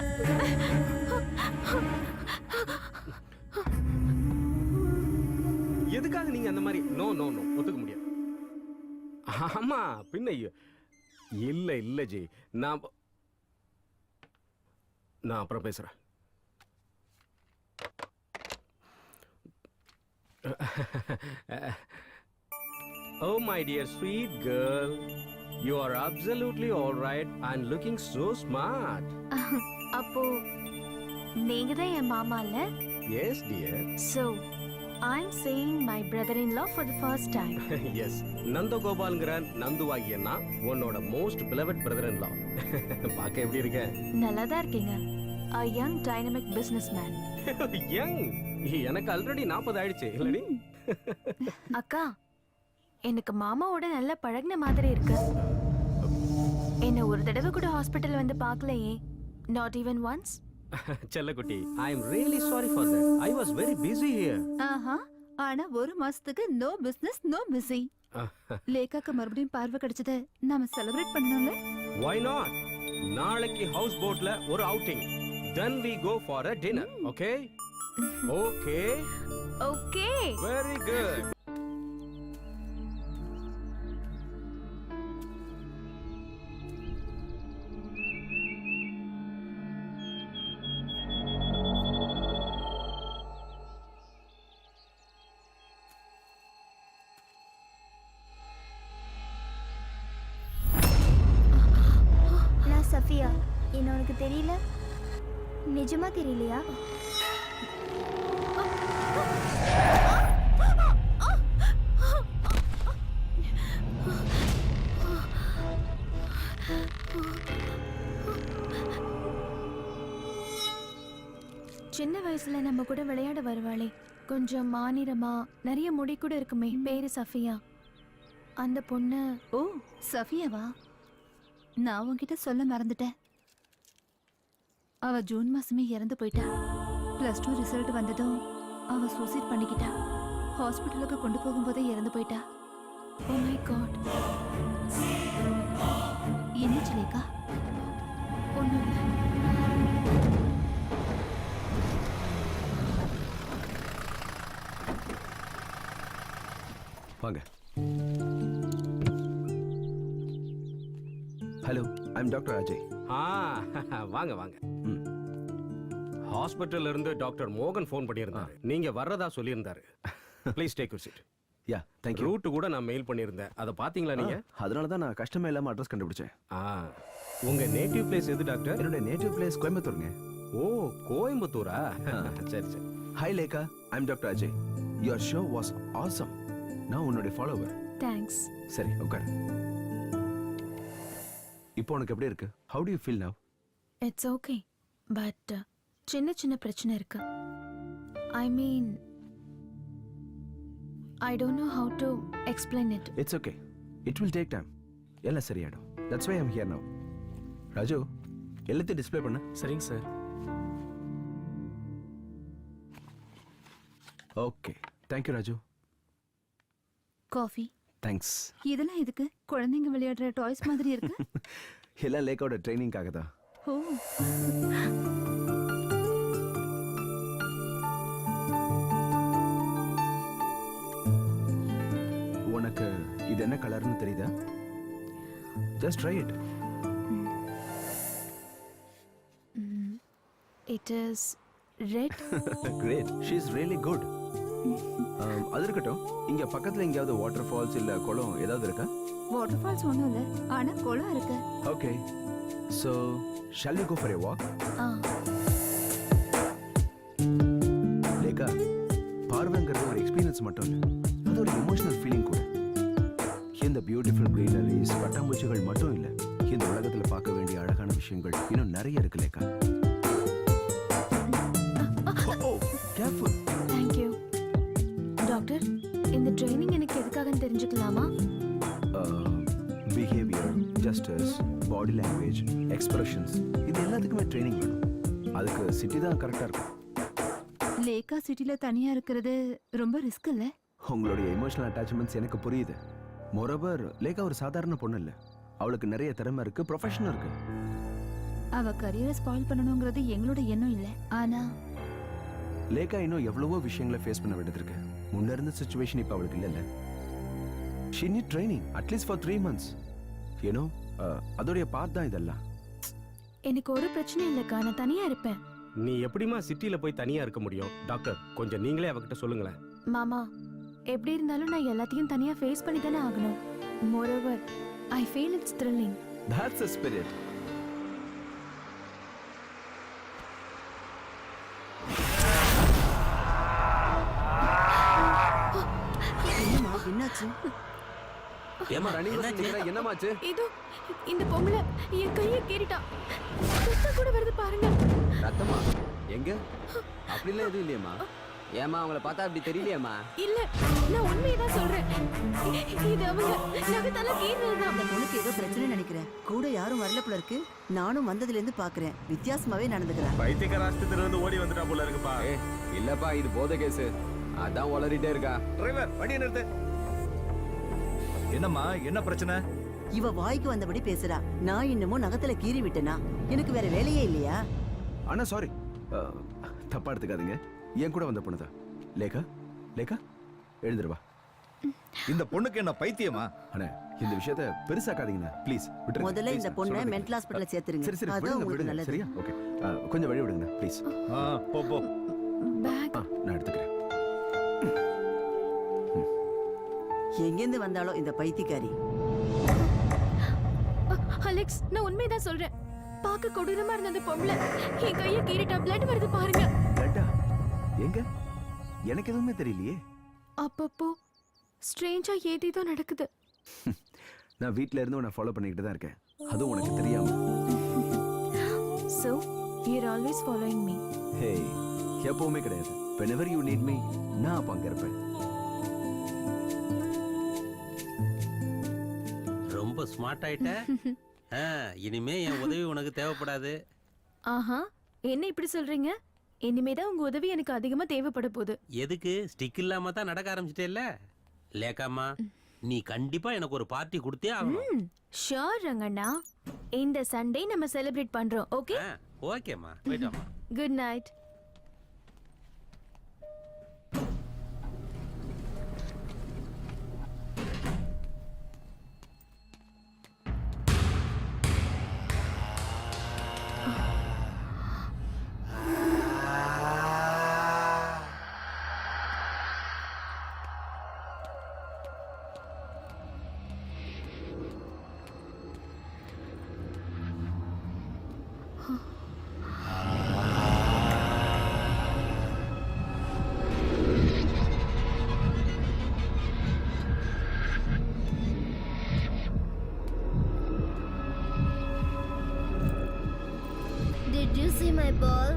எதுக்காக நீங்க அந்த மாதிரி? நோ நோ நோ, ஒத்துக்க முடியாது. ஆமா, பின்ன இல்ல இல்ல ஜி, நான் அப்புறம் பேசுறேன். Oh, my dear sweet girl. You are absolutely all right and looking so smart. அப்போ நீங்க தான் என் மாமா இல்ல? Yes, dear. So, I'm seeing my brother-in-law for the first time. Yes. நந்தகோபால்ங்கிற நந்துவாகியன்னா உன்னோட மோஸ்ட் beloved brother-in-law. பார்க்க எப்படி இருக்க? நல்லா தான் இருக்கீங்க. A young dynamic businessman. Young. எனக்கு ஆல்ரெடி 40 ஆயிடுச்சு இல்லடி? அக்கா, எனக்கு மாமாவோட நல்லா பழகுன மாதிரி இருக்கு. என்ன ஒரு தடவை கூட ஹாஸ்பிடல் வந்து பார்க்கலையே. Not even once. செல்லக்குட்டி, I am really sorry for that. I was very busy here. ஆஹா, ஆனா ஒரு மாசத்துக்கு நோ பிசினஸ் நோ பிஸி. லேகாக்கு மறுபடியும் பார்வை கிடைச்சத நாம செலிப்ரேட் பண்ணணும்ல? Why not? நாளைக்கு ஹவுஸ் போட்ல ஒரு outing. Then we go for a dinner, okay? Okay. Okay. Very good. நான் சஃபியா. என்ன உனக்கு தெரியல? நிஜமா தெரியலையா? சின்ன வயசுல நம்ம கூட விளையாட வருவாளே, கொஞ்சம் மாநிறமா நிறைய முடி கூட இருக்குமே, பேரு சஃபியா. அந்த பொண்ணு. ஓ, சஃபியாவா? நான் உன்கிட்ட சொல்ல மறந்துட்டேன். அவ ஜூன் மாசமே இறந்து போயிட்டா. +2 ரிசல்ட் வந்ததும் அவ சூசைட் பண்ணிக்கிட்டா. ஹாஸ்பிட்டலுக்கு கொண்டு போகும்போதே இறந்து போயிட்டா. Oh my God. என்னாச்சு லேகா? ஒண்ணும் இல்ல. வாங்க. Hello, I'm doctor Ajay. வாங்க வாங்க. ஹாஸ்பிட்டல்ல இருந்து டாக்டர் மோகன் ஃபோன் பண்ணியிருந்தாரு. நீங்க வர்றதா சொல்லியிருந்தாரு. Please take your seat. Yeah, thank you. Route கூட நான் மெயில் பண்ணியிருந்தேன். அதை பாத்தீங்களா நீங்க? அதனால தான் நான் கஷ்டமே இல்லாம அட்ரஸ் கண்டுபிடிச்சேன். உங்க நேட்டிவ் பிளேஸ் எது டாக்டர்? என்னோட நேட்டிவ் பிளேஸ் கோயம்புத்தூருங்க. ஓ, கோயம்புத்தூரா? சரி சரி. Hi Lekha, I'm doctor Ajay. Your show was awesome. நான் உன்னுடைய ஃபாலோவர். தேங்க்ஸ். சரி, உட்காரு. இப்போ உனக்கு எப்படி இருக்கு? How do you feel now? It's okay, but சின்ன சின்ன பிரச்சனை இருக்கு. I mean, I don't know how to explain it. It's okay, it will take time. எல்லாம் சரியாயிடும். That's why I am here now. Raju, எல்லாத்தையும் டிஸ்ப்ளே பண்ணு. சரிங்க sir. Okay, thank you Raju. Coffee. Thanks. இதெல்லாம் எதுக்கு? குழந்தைங்க விளையாடுற டாய்ஸ் மாதிரி இருக்கு. எல்லாம் லேக்காவோட ட்ரைனிங்காக தான். ஓ, உனக்கு இது என்ன கலர்னு தெரியுதா? Just try it. It is red. Great, she is really good. அது இருக்கட்டும், இங்க பக்கத்துல எங்கேயாவது வாட்டர் ஃபால்ஸ் இல்ல குளம் ஏதாவது இருக்கா? வாட்டர் ஃபால்ஸ் ஒண்ணும் இல்ல, ஆனா குளம் இருக்கு. Okay, so shall we go for a walk? Lekha, பார்வைங்கிறது ஒரு எக்ஸ்பீரியன்ஸ் மட்டும் இல்லை, அது ஒரு எமோஷனல் ஃபீலிங் கூட. இந்த பியூட்டிஃபுல் க்ரீனரிஸ், பட்டாம்பூச்சிகள் மட்டும் இல்லை, இந்த உலகத்தில் பார்க்க வேண்டிய அழகான விஷயங்கள் இன்னும் நிறைய இருக்கு Lekha. Careful. Thank you doctor. இந்த ட்ரைனிங் எனக்கு எதுக்காகன்னு தெரிஞ்சுக்கலாமா? Behaviour, justice, body language, expressions, இது எல்லாத்துக்குமே ட்ரைனிங் வேணும். அதுக்கு சிட்டி தான் கரெக்டாக இருக்கும். லேகா சிட்டில தனியா இருக்கிறது ரொம்ப ரிஸ்க் இல்ல? உங்களுடைய எமோஷனல் அட்டாச்மெண்ட்ஸ் எனக்கு புரியுது. மோரோவர், லேகா ஒரு சாதாரண பொண்ணு இல்லை, அவளுக்கு நிறைய திறமை இருக்கு, ப்ரொஃபஷன் இருக்கு. அவ கரியரை ஸ்பாயில் பண்ணணுங்கிறது எங்களோட எண்ணம் இல்ல. ஆனா லேகா இன்னும் எவ்வளவோ விஷயங்களை ஃபேஸ் பண்ண வேண்டியது இருக்கு. முன்ன இருந்த சிச்சுவேஷன் இப்போ அவளுக்கு இல்லைல்ல. She NEET training at least for 3 months. ஏனோ அதோடைய பார்ட் தான் இதெல்லாம். எனக்கு ஒரு பிரச்சனையும் இல்லைக்கா, நான் தனியா இருப்பேன். நீ எப்படிமா சிட்டில போய் தனியா இருக்க முடியும்? டாக்டர், கொஞ்சம் நீங்களே அவகிட்ட சொல்லுங்களேன். மாமா, எப்படி இருந்தாலும் நான் எல்லாத்தையும் தனியா ஃபேஸ் பண்ணி தானே ஆகணும். Moreover I feel it's thrilling. That's the spirit. என்னம்மா என்னாச்சு? ஏமா என்னமாச்சு? இதோ இந்த பொம்பளை என் கையை கீறிட்டா. ரத்தம் கூட வருது பாருங்க. ரத்தமா? எங்க? அப்படிலாம் எதுவும் இல்லையம்மா. ஏமா அவங்கள பார்த்தா அப்படி தெரியலையேம்மா. இல்ல, நான் உண்மையை தான் சொல்றேன். இது அவங்க நகத்தால கீறினதுதான். அந்த பொண்ணுக்கு ஏதோ பிரச்சனை நினைக்கிறேன். கூட யாரும் வரல போல இருக்கு. நானும் வந்ததுல இருந்து பாக்குறேன். வித்தியாசமாவே நடந்துக்கிறேன். பைத்தியக்கார ஆஸ்பத்திரியில இருந்து ஓடி வந்துட்டா போல இருக்குப்பா. இல்லப்பா இது போதை கேஸ். அதான் உளறிட்டே இருக்கா. டிரைவர் வண்டியை நிறுத்து. என்னம்மா என்ன பிரச்சனை? இவ வாய்க்கு வந்தபடி பேசுறா. நான் இன்னமும் நகத்துல கீறி விட்டேனா? எனக்கு வேற வேலையே இல்லையா? அண்ணா சாரி, தப்பா எடுத்துக்காதீங்க. என் கூட வந்த பொண்ணுதான். லேகா, லேகா எழுந்துருவா. இந்த பொண்ணுக்கு என்ன பைத்தியமா? அண்ணா இந்த விஷயத்த பெருசாக்காதீங்கண்ணா ப்ளீஸ். முதல்ல இந்த பொண்ணை மென்டல் ஹாஸ்பிடல்ல சேர்த்துருங்க. சரி சரி அதான் விடுங்க உங்களுக்கு விடுங்க நல்லது. சரியா? ஓகே கொஞ்சம் வழி விடுங்கண்ணா ப்ளீஸ். போ போ. பேக் நான் எடுத்துக்கிறேன். எங்கேருந்து வந்தாலோ இந்த பைத்தியக்காரி. அலெக்ஸ், நான் உண்மையை தான் சொல்றேன். பார்க்க கொடூரமா இருந்த அந்த பொம்பளை என் கையை கீறிட்டா. பிளட் வருது பாருங்க. லட்டா எங்க? எனக்கு எதுவுமே தெரியலையே. அப்பப்போ ஸ்ட்ரேஞ்சா ஏதேதோ நடக்குது. நான் வீட்ல இருந்து உன்னை ஃபாலோ பண்ணிக்கிட்டு தான் இருக்கேன். அதுவும் உனக்கு தெரியாம. So, you're always following me. ஹே எப்பவுமே கிடையாது. whenever you need me நான் அப்ப அங்க இருப்பேன். ரொம்ப ஸ்மார்ட் ஆயிட்ட. இனிமே என் உதவி உனக்கு தேவைப்படாது. ஆஹா, என்ன இப்படி சொல்றீங்க? இனிமேதான் உங்க உதவி எனக்கு அதிகமா தேவைப்பட போகுது. எதுக்கு? ஸ்டிக் இல்லாம தான் நடக்க ஆரம்பிச்சிட்டேல்ல. லேக்காமா நீ கண்டிப்பா எனக்கு ஒரு பார்ட்டி கொடுத்தே ஆகணும். ஷூர் ரங்கண்ணா. இந்த சண்டே நம்ம செலிப்ரேட் பண்றோம். ஓகே? ஓகேம்மா, போயிட்டோம்மா. Good night. Did you see my ball?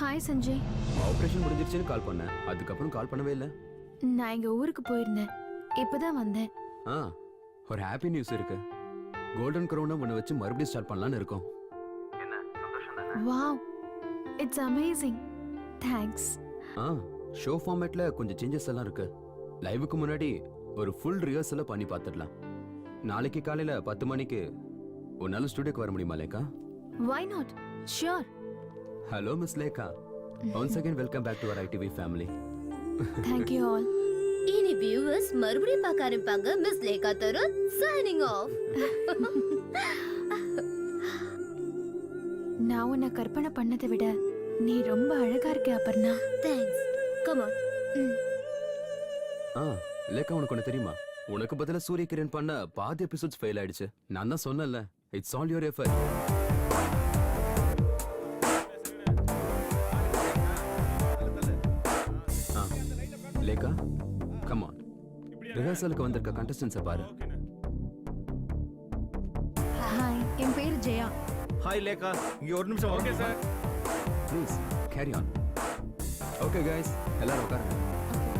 Hi Sanjay. Operation முடிஞ்சிருச்சுன்னு கால் பண்ணேன். அதுக்கப்புறம் கால் பண்ணவே இல்லை. நான் எங்க ஊருக்கு போயிருந்தேன். இப்பதான் வந்தேன். ஒரு ஹாப்பி நியூஸ் இருக்கு. கோல்டன் க்ரௌனை ஒன்று வச்சு மறுபடியும் ஸ்டார்ட் பண்ணலான்னு இருக்கோம். என்ன சந்தோஷம் தானே? Wow, it's amazing. Thanks. Show ஃபார்மேட்ல கொஞ்சம் சேஞ்சஸ் எல்லாம் இருக்கு. லைவுக்கு முன்னாடி ஒரு ஃபுல் ரிஹர்சலை பண்ணி பார்த்துடலாம். நாளைக்கு காலையில 10 மணிக்கு உன்னால ஸ்டுடியோக்கு வர முடியுமா லேக்கா? Why not? Sure. Hello Miss Lekha. Once again welcome back to our ITV family. Thank you all. இனி வியூவர்ஸ் மறுபடியும் பார்க்க ஆரம்பிப்பாங்க. Miss Lekha Tarun signing off. நான் உன்னை கற்பனை பண்ணதை விட நீ ரொம்ப அழகா இருக்க Aparna. Thanks. Come on. Lekha உனக்கு ஒன்று தெரியுமா? உனக்கு பதிலா சூரிய கிரண் பண்ண பாதி எபிசோட்ஸ் ஃபெயில் ஆயிடுச்சு. நான் தான் சொன்னேன்ல, it's all your effort. Lekha come on ரிஹர்சலுக்கு வந்திருக்க கண்டஸ்டன்ஸை பாரு. ஹாய், என் பேர் ஜெயா. ஹாய் லேகா, இங்க ஒரு நிமிஷம். Okay sir. Please carry on. Okay guys, எல்லாரும் உட்காருங்க. ஆமா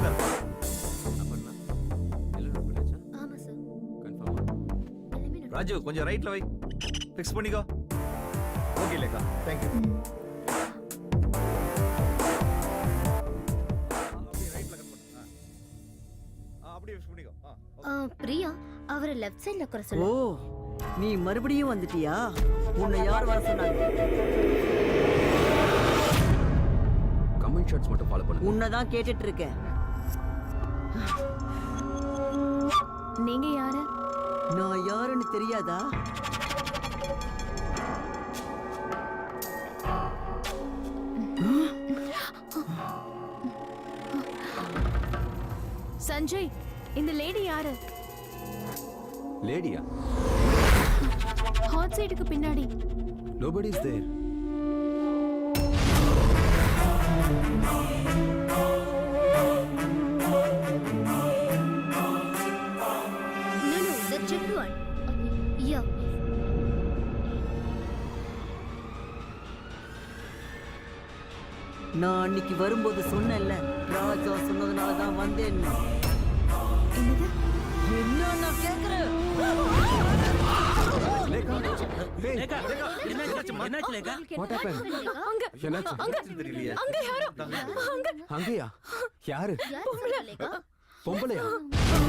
சார். கன்ஃபார்மா? ராஜு கொஞ்சம் ரைட்ல வை. ஃபிக்ஸ் பண்ணிக்கோ. Okay Lekha, thank you. அப்படியே ஃபிக்ஸ் பண்ணிக்கோ. பிரியா அவரை லெஃப்ட் சைடுல உட்கார ஓ, சொல்லு. நீ மறுபடியும் வந்துட்டியா? உன்னை யார் வர சொன்னாங்க? கமெண்ட் ஷாட்ஸ் மட்டும் ஃபாலோ பண்ணுங்க. உன்னை தான் கேட்டுட்டு இருக்கேன். நீங்க யாரு? நான் யாருன்னு தெரியாதா? சஞ்சய், இந்த லேடி யாரு? லேடியா? ஹாட் சைடுக்கு பின்னாடி. Nobody is there. No, the checked one. Okay. Yeah. நான் அன்னைக்கு வரும்போது சொன்னேன்ல, ராஜா சொன்னதுனால தான் வந்தேன். என்னது? என்ன நான் கேக்குறேன்? லேகா, hey, லேகா, என்னாச்சு லேகா? what happened? அங்க என்னாச்சு? தெரியலையே. அங்க யாரோ அங்க அங்கேயா? யாரு? யார் லேகா? பொம்பளையா?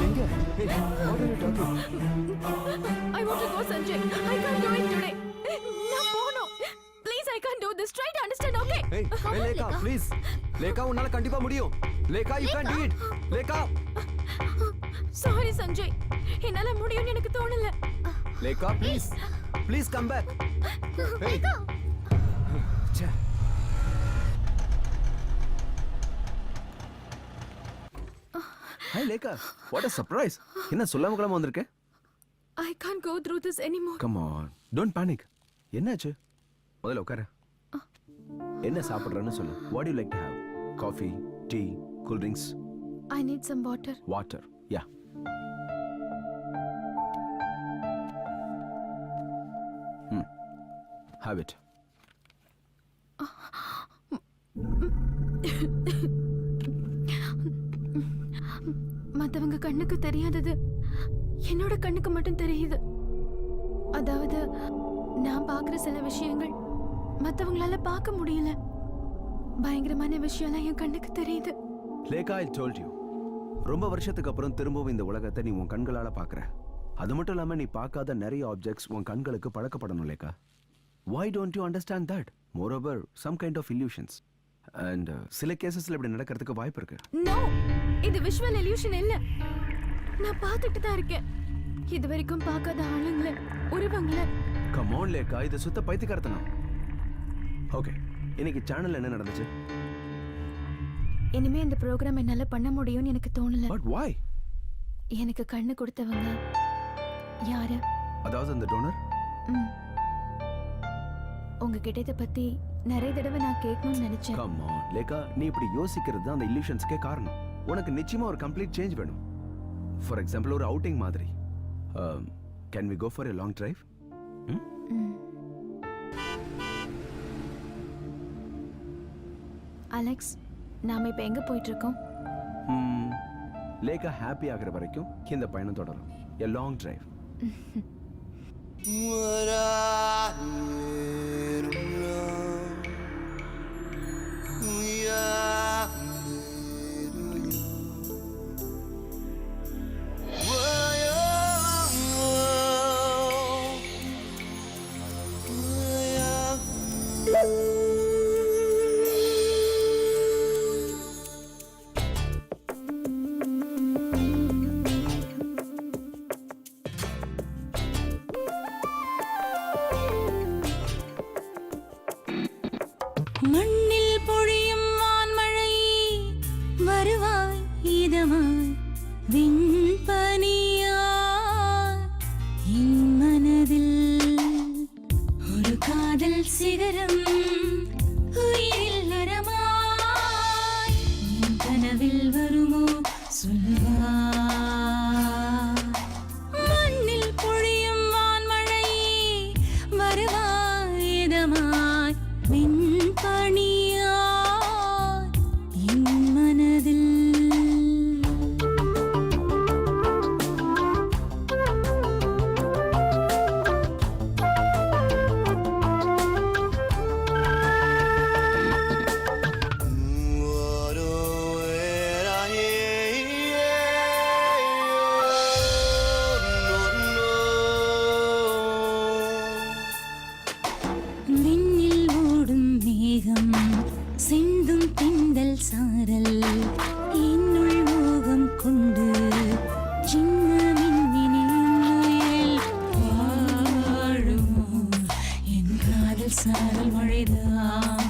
எங்க? Hey, what are you talking? I want to go, Sanjay. I can't do it today. நான் போணும். Please, I can't do this. Try to understand, okay? Hey, hey, Lekha, please. Lekha, உன்னால கண்டிப்பா முடியும். Lekha, you can do it. Lekha. Sorry, Sanjay. என்னால முடியும்னு எனக்கு தோணல. Lekha, please. Please come back. Hey. ச்சே. Hi Lekha, what a surprise. என்ன சொல்லாம கொள்ளாம வந்திருக்க? I can't go through this anymore. Come on, don't panic. என்னாச்சு? முதல்ல உட்காரு. என்ன சாப்பிடுறேன்னு சொல்லு. What to you like to have? Coffee, tea, cool drinks? I need some water. Water. Yeah. Have it. மத்தவங்க கண்ணுக்கு தெரியாதது என்னோட கண்ணுக்கு மட்டும் தெரியுது. அதாவது நான் பார்க்குற சில விஷயங்கள் மத்தவங்களால பார்க்க முடியல. பயங்கரமான விஷயம்லாம் என் கண்ணுக்கு தெரியுது. Lekha, I told you. ரொம்ப வருஷத்துக்கு அப்புறம் திரும்பவும் இந்த உலகத்தை நீ உன் கண்களால பார்க்கற. அது மட்டும் இல்லாம நீ பார்க்காத நிறைய ஆப்ஜெக்ட்ஸ் உன் கண்களுக்கு பழக்கப்படணும் Lekha. Why don't you understand that? Moreover, some kind of illusions. And சில கேசஸ்ல இப்படி நடக்கிறதுக்கு வாய்ப்பு இருக்கு. நோ, இது விஷுவல் illusion இல்ல. நான் பார்த்துட்டு தான் இருக்கேன். இது வரைக்கும் பார்க்காத ஆளுங்கள, உருவங்கள. Come on லேகா, இது சுத்த பைத்தியக்காரத்தனம். ஓகே, இன்னைக்கு சேனல்ல என்ன நடந்துச்சு? இனிமே இந்த ப்ரோக்ராம் என்னால பண்ண முடியும்னு எனக்கு தோணல. But why? எனக்கு கண்ணு கொடுத்தவங்க யாரு? அதாவது அந்த டோனர்? உங்ககிட்ட இதை பத்தி நிறைய தடவை நான் கேட்கணும்னு நினைச்சேன். Come on லேகா, நீ இப்படி யோசிக்கிறது தான் அந்த illusionsக்கே காரணம். உனக்கு நிச்சயமா ஒரு கம்ப்ளீட் சேஞ்ச் வேணும். ஃபார் எக்ஸாம்பிள் ஒரு அவுட்டிங் மாதிரி. Can we go for a long drive? Alex, நாம இப்ப எங்க போயிட்டு இருக்கோம்? லேகா ஹாப்பி ஆகிற வரைக்கும் இந்த பயணம் தொடரும். A long drive. மண்ணில் பொழியும் வான்மழை வருவாய் இதமாய் விண்பனியாய் என் மனதில் ஒரு காதல் சிகரம் உயிரில் விண்பணியா என் மனதில் விண்ணில் ஓடும் மேகம் சிந்தும் திண்டல் சாரல் என்னுள் மோகம் கொண்டு சின்ன மின்னினில் வாழுமோ என் காதல் சாரல் மழைதான்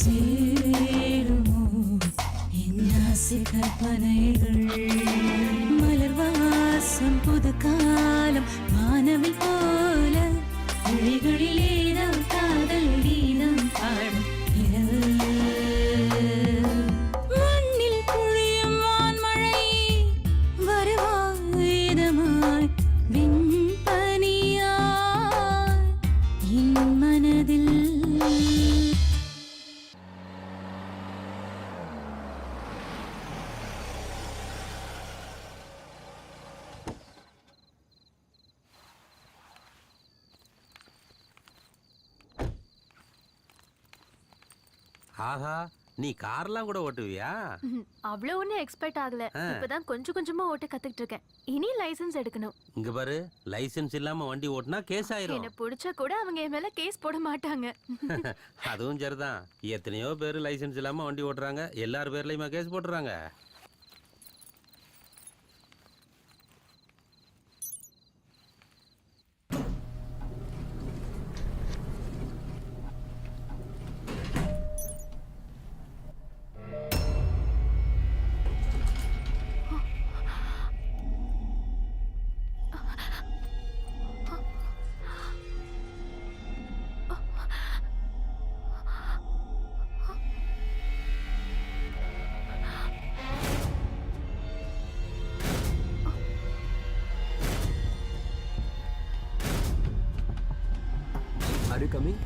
சேருமோ என் ஆசை கற்பனைகள் மலர் வாசம் புது காலம் வானவில் போல விழிகளிலேதான் காதல் கீதம் பாடும் இரவு மண்ணில் பொழியும் வான்மழை வருவாயுதமாய் விண்பனியாய் என் மனதில் ஆஹா, நீ கார்லாம் கூட ஓட்டுவியா? அவ்வளவு ஒன்னும் எக்ஸ்பெக்ட் ஆகல. இப்பதான் கொஞ்சம் கொஞ்சமா ஓட்ட கத்துக்கிட்டு இருக்கேன். இனி லைசென்ஸ் எடுக்கணும். இங்க பாரு, லைசென்ஸ் இல்லாம வண்டி ஓட்டுனா கேஸ் ஆயிரும். என்ன பிடிச்சா கூட அவங்க என் மேல கேஸ் போட மாட்டாங்க. அதுவும் சரிதான். எத்தனையோ பேர் லைசென்ஸ் இல்லாம வண்டி ஓட்டுறாங்க. எல்லார் பேர்லயுமா கேஸ் போட்டுறாங்க? Are you coming?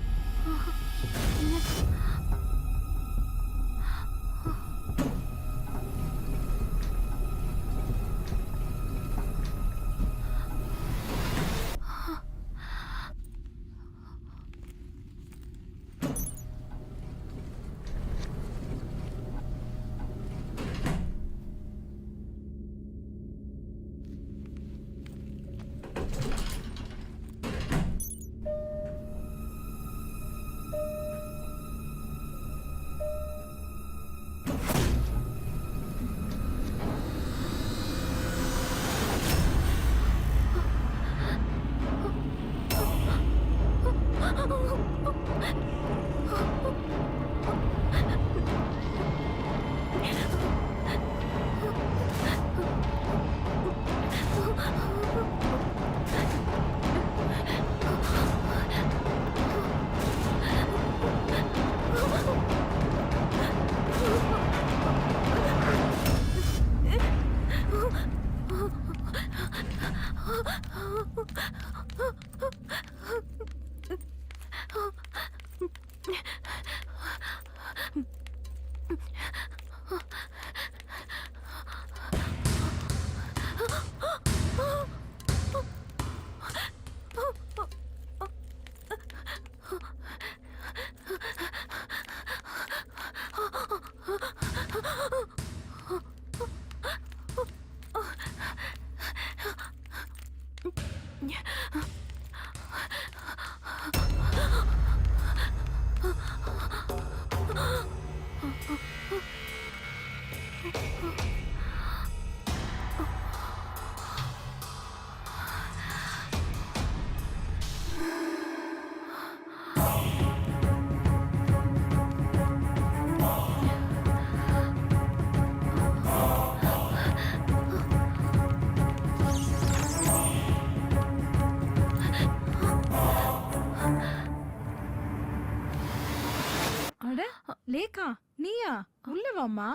லேகா நீயா? உள்ள வாம்மா.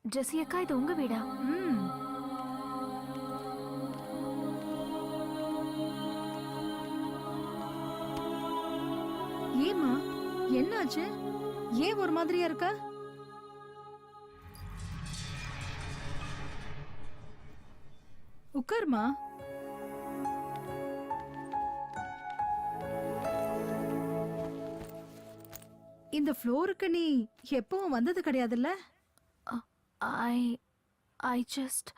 ஜெசி அக்கா, இது உங்க வீடா? ஏமா என்னாச்சு? ஏன் ஒரு மாதிரியா இருக்க? உட்காருமா. இந்த ஃப்ளோருக்கு நீ எப்பவும் வந்தது கிடையாதுல்ல? ஐ ஜஸ்ட்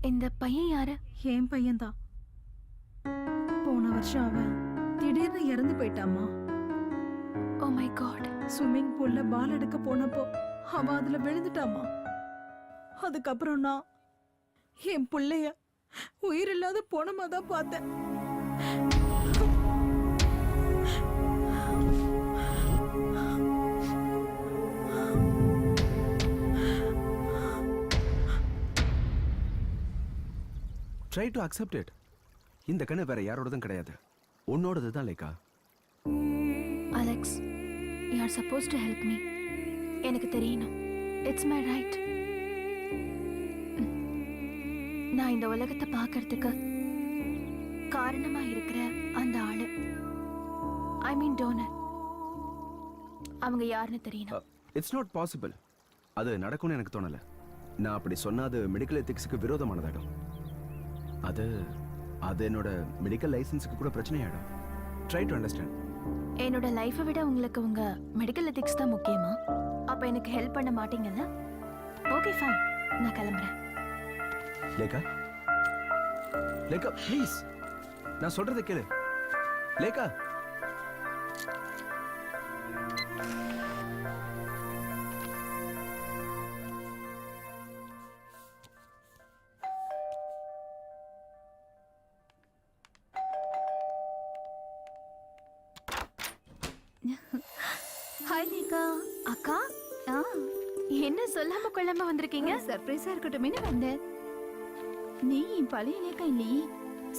இந்த பையன் யாரு? என் பையன்தான். போன வருஷம் அவன் திடீர்னு இறந்து போயிட்டாமா. Oh my god. ஸ்விம்மிங் பூல்ல பால் எடுக்க போனப்போ அவன் அதுல விழுந்துட்டாமா. அதுக்கப்புறம் நான் என் பிள்ளைய உயிரில்லாத போனமா தான் பார்த்தேன். Try to accept it. இந்த கண்ணு வேற யாரோடதும் கிடையாது, உன்னோடது தான் Lekha. Alex, you are suppose to help me. எனக்கு தெரியணும். It's my right. நான் இந்த உலகத்தை பார்க்கறதுக்கு காரணமா இருக்கிற அந்த ஆளு, ஐ மீன் டோனர், அவங்க யாருன்னு தெரியணும். It's not possible. அது நடக்கும்னு எனக்கு தோணல. நான் அப்படி சொன்னா அது மெடிக்கல் எத்திக்ஸுக்கு விரோதமானதாகும். அது அது என்னோட மெடிக்கல் லைசன்ஸுக்கு கூட பிரச்சனையாயிடும். Try to understand. என்னோட லைஃபை விட உங்களுக்கு உங்க மெடிக்கல் எத்திக்ஸ் தான் முக்கியமா? அப்ப எனக்கு ஹெல்ப் பண்ண மாட்டீங்கல்ல? ஓகே ஃபைன், நான் கிளம்புறேன். லேக்கா, லேக்கா ப்ளீஸ், நான் சொல்றதை கேளு. லேக்கா, ஹாய் லேக்கா. அக்கா, ஆ, என்ன சொல்லாம கொள்ளாம வந்திருக்கீங்க? சர்ப்ரைஸா இருக்கட்டுமே வந்தேன். நீ என் பழைய லேக்கா இல்லையே,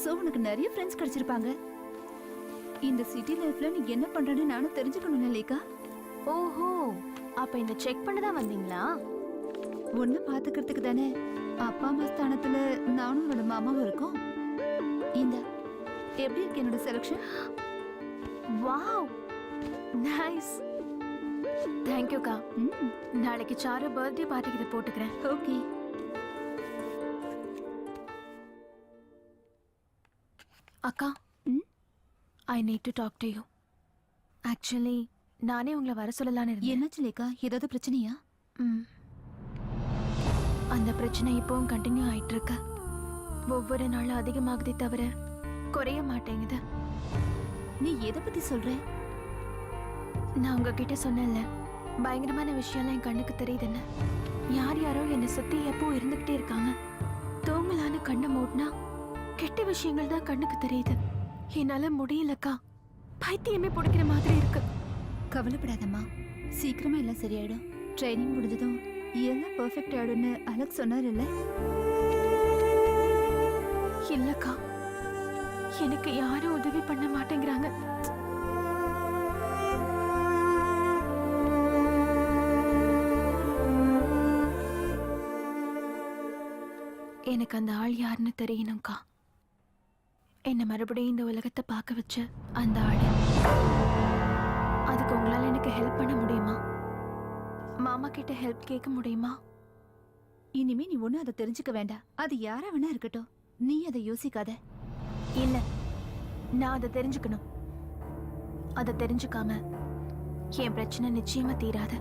சோ உனக்கு நிறைய ஃப்ரெண்ட்ஸ் கிடைச்சிருப்பாங்க. இந்த சிட்டி லைஃப்ல நீ என்ன பண்றன்னு நானும் தெரிஞ்சுக்கணும்ல லேக்கா. ஓஹோ, அப்ப இந்த செக் பண்ண தான் வந்தீங்களா? ஒன்னு பாத்துக்கிறதுக்கு தானே. அப்பா அம்மா ஸ்தானத்துல நானும் உன்னோட மாமாவும் இருக்கோம். இந்த எப்படி இருக்கு என்னோட செலக்ஷன்? Wow, nice. தேங்க் யூ கா. நாளைக்கு சாரு பர்த்டே பார்ட்டிக்கு இதை போட்டுக்கிறேன். ஓகே. அக்கா, I need to talk to you. Actually நானே உங்களை வர சொல்லலான்னு இருந்தேன். என்னாச்சு லேக்கா? ஏதாவது பிரச்சனையா? அந்த பிரச்சனை இப்பவும் கண்டினியூ ஆயிட்டு இருக்கு. ஒவ்வொரு நாளும் அதிகமாகுதே தவிர குறைய மாட்டேங்குது. நீ எதை பத்தி சொல்ற? நான் உங்ககிட்ட சொன்னேன்ல, பயங்கரமான விஷயம்லாம் என் கண்ணுக்கு தெரியுதுன்னு. யார் யாரோ என்னை சுத்தி எப்போ இருந்துகிட்டே இருக்காங்க. தூங்கலான்னு கண்ணை மூடினா கெட்ட விஷயங்கள் தான் கண்ணுக்கு தெரியுது. என்னால முடியலக்கா, பைத்தியமே பிடிக்கிற மாதிரி இருக்கு. கவலைப்படாதம்மா, சீக்கிரமா எல்லாம் சரியாயிடும். ட்ரைனிங் முடிஞ்சதும் எல்லாம் பெர்ஃபெக்ட் ஆயிடும்னு அலெக்ஸ் சொன்னார் இல்ல? இல்லக்கா, எனக்கு யாரும் உதவி பண்ண மாட்டேங்கிறாங்க. எனக்கு அந்த ஆள் யாருன்னு தெரியணும்க்கா. என்ன மறுபடியும் இந்த உலகத்தை பார்க்க வச்ச அந்த ஆள். அதுக்கு உங்களால எனக்கு ஹெல்ப் பண்ண முடியுமா? மாமா கிட்ட ஹெல்ப் கேட்க முடியுமா? இனிமே நீ ஒண்ணு அதை தெரிஞ்சுக்க வேண்டாம். அது யாரா வேணா இருக்கட்டும், நீ அதை யோசிக்காத. இல்ல, நான் அதை தெரிஞ்சுக்கணும். அதை தெரிஞ்சுக்காம என் பிரச்சனை நிச்சயமா தீராது.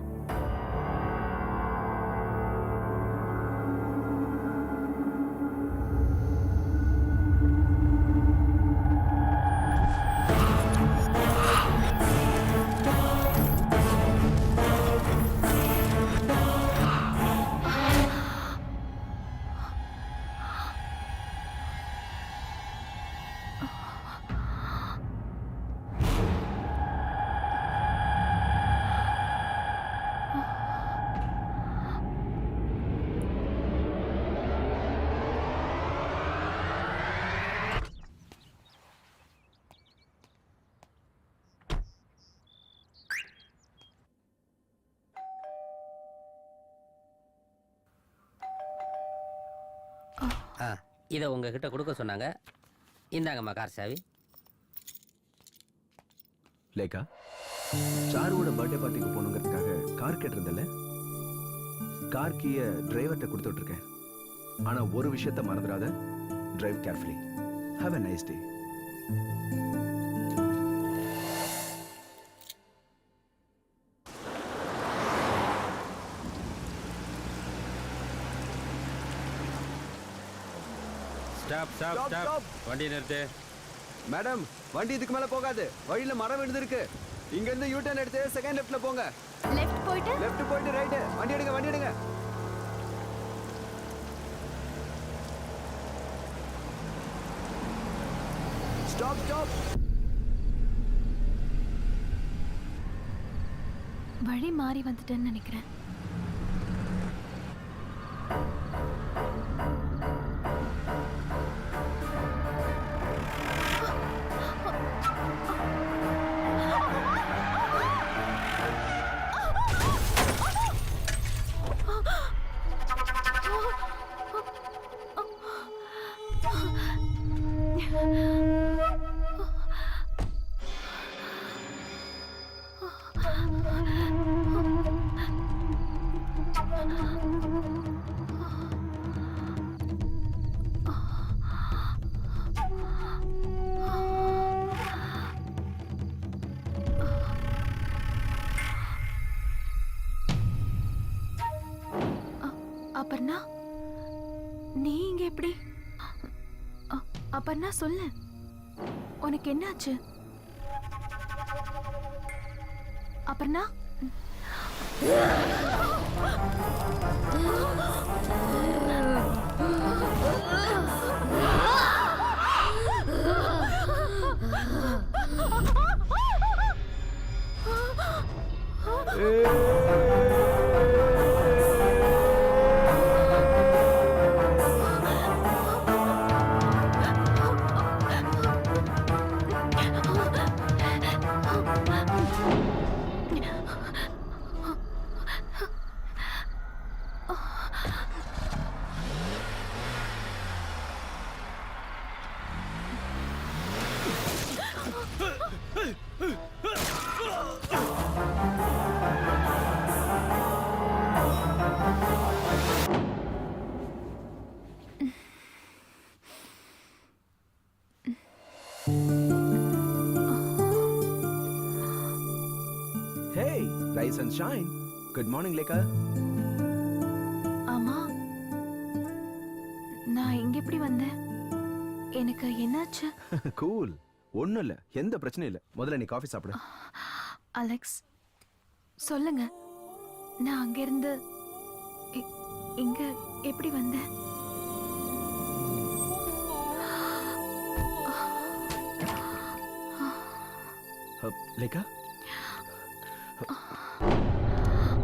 இதை உங்ககிட்ட கொடுக்க சொன்னாங்க. இந்தாங்கம்மா கார் சாவி. லேக்கா, சாருவோட பர்த்டே பார்ட்டிக்கு போகணுங்கிறதுக்காக கார் கேட்டிருந்தல, கார் கீயை டிரைவர்கிட்ட கொடுத்து விட்டுருக்கேன். ஆனா ஒரு விஷயத்த மறந்துடாத, drive carefully. Have a nice day. Stop stop Stop, stop. stop. வண்டி நிறுத்து. மேடம், வண்டி இதுக்கு மேல போகாது. வழியில மரம் விழுந்திருக்கு. இங்க இருந்து யூ டர்ன் எடுத்து செகண்ட் லெஃப்ட்ல போங்க. லெஃப்ட் போயிட்டு லெஃப்ட் போயிட்டு ரைட். வண்டி எடுங்க, வண்டி எடுங்க. Stop stop. வழி மாறி வந்துட்டேன்னு நினைக்கிறேன். அப்பர்ணா, நீ இங்க எப்படி? அப்பர்ணா சொல்லு, உனக்கு என்னாச்சு? Aparna, Hey, rise and shine. Good morning, Lekha. ஆமா, நான் இங்க எப்படி வந்தேன்? எனக்கு என்னாச்சு? Cool. ஒண்ணும் இல்ல, எந்த பிரச்சனையும் இல்ல. முதல்ல நீ காஃபி சாப்பிடு. அலெக்ஸ், சொல்லுங்க, நான் அங்க இருந்து இங்க எப்படி வந்தேன்? லேக்கா,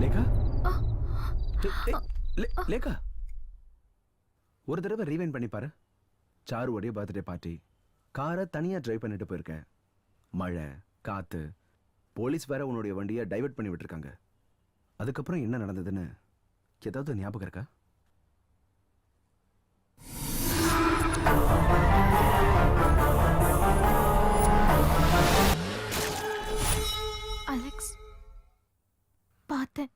லேக்கா, லேக்கா, ஒரு தடவை ரீவைண்ட் பண்ணி பாரு. சாருவோடைய பர்த்டே பார்ட்டி, காரை தனியா டிரைவ் பண்ணிட்டு போயிருக்கேன். மழை, காத்து, போலீஸ் வேற உன்னுடைய வண்டியை டைவர்ட் பண்ணி விட்டுருக்காங்க. அதுக்கப்புறம் என்ன நடந்ததுன்னு ஏதாவது ஞாபகம் இருக்கா? அலெக்ஸ், பார்த்தேன்,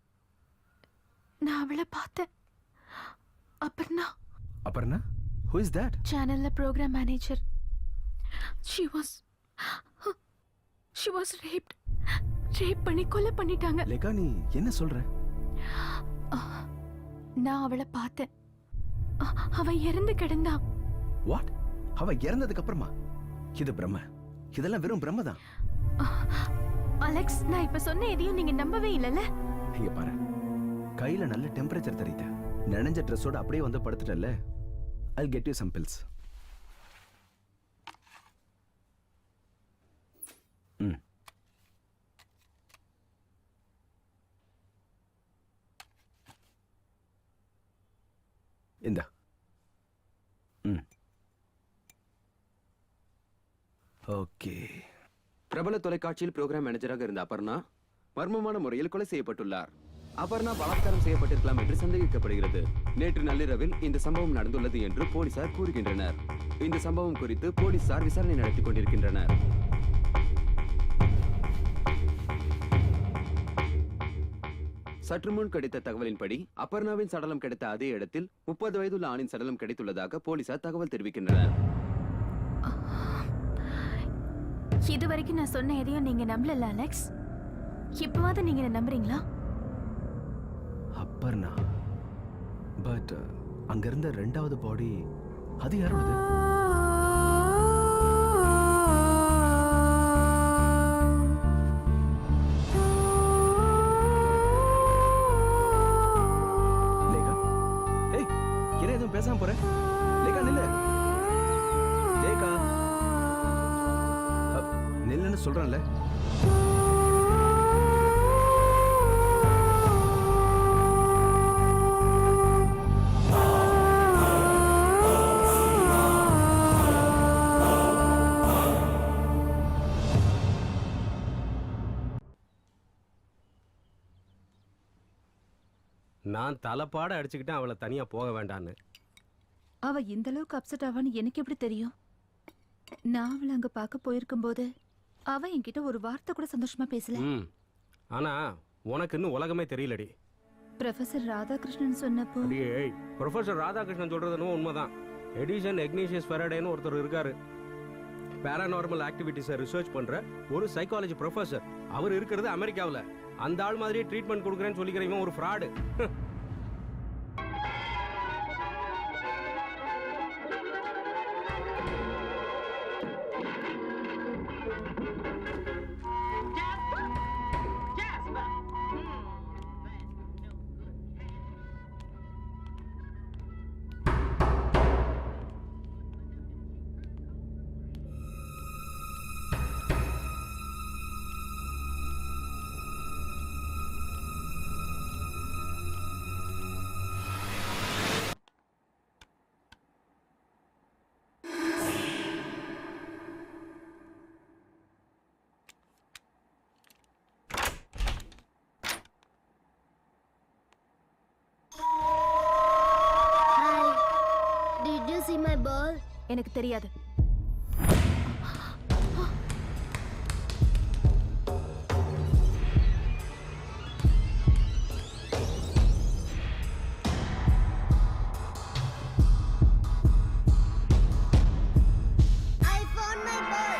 நான் அவளை பார்த்தேன். Aparna. Aparna? Who is that? சேனல்ல program manager. She was raped. Rape பண்ணி கொலை பண்ணிட்டாங்க. லேக்கா, நீ என்ன சொல்ற? நான் அவளை பார்த்தேன். அவ இறந்து கிடந்தா. வாட்? அவ இறந்ததுக்கு அப்புறமா? இது பிரம்ம. இதெல்லாம் வெறும் பிரம்ம தான். அலெக்ஸ், நான் இப்ப சொன்ன எதையும் நீங்க நம்பவே இல்லல? இங்க பாரு, கையில நல்ல டெம்பரேச்சர் தெரியுது. நனைஞ்ச ட்ரெஸ்ஸோட அப்படியே வந்து படுத்துட்டல. I'll get you some pills. இந்தா. ஓகே. பிரபல தொலைக்காட்சியில் புரோகிராம் மேனேஜராக இருந்த அபர்ணா மர்மமான முறையில் கொலை செய்யப்பட்டுள்ளார். அபர்ணா பலாத்காரம் செய்யப்பட்டிருக்கலாம் என்று சந்தேகிக்கப்படுகிறது. நேற்று நள்ளிரவில் இந்த சம்பவம் நடந்துள்ளது என்று போலீசார் கூறுகின்றனர். இந்த சம்பவம் குறித்து போலீசார் விசாரணை நடத்தி கொண்டிருக்கின்றனர். சற்று முன் கிடைத்த தகவலின்படி அபர்ணாவின் சடலம் கிடைத்த அதே இடத்தில் 30 வயதுள்ள ஆணின் சடலம் கிடைத்துள்ளதாக போலீசார் தகவல் தெரிவிக்கின்றனர். இது வரைக்கும் நான் சொன்ன எதையும் நீங்க நம்பல அலெக்ஸ். இப்பவாவது நீங்க என்ன நம்புறீங்களா? அப்பர்ணா, பட் அங்க இருந்த ரெண்டாவது பாடி அது யாரோடது? லேகா, ஏய், என்ன எதுவும் பேசாம போற? லேகா நில்லு. லேகா, நில்லுன்னு சொல்றேன்ல. நான் தலைப்பாட அடிச்சுக்கிட்டேன் அவளை தனியா போக வேண்டான்னு. அவ இந்த அளவுக்கு அப்செட் ஆவான்னு எனக்கு எப்படி தெரியும்? நான் அவளை அங்க பார்க்க போயிருக்கும் போது அவ என்கிட்ட ஒரு வார்த்தை கூட சந்தோஷமா பேசல. ஆனா உனக்கு இன்னும் உலகமே தெரியலடி. ப்ரொஃபசர் ராதாகிருஷ்ணன் சொன்னப்போ அடியே, ப்ரொஃபசர் ராதாகிருஷ்ணன் சொல்றதுன்னு உண்மைதான். எடிசன் எக்னீஷியஸ் ஃபெரடேன்னு ஒருத்தர் இருக்காரு. பேராநார்மல் ஆக்டிவிட்டிஸை ரிசர்ச் பண்ற ஒரு சைக்காலஜி ப்ரொஃபசர். அவர் இருக்கிறது அமெரிக்காவில். அந்த ஆள் மாதிரியே ட்ரீட்மெண்ட் கொடுக்குறேன்னு சொல்லிக்கிறவன் ஒரு fraud. Did you see my ball? எனக்கு தெரியாது. I found my ball.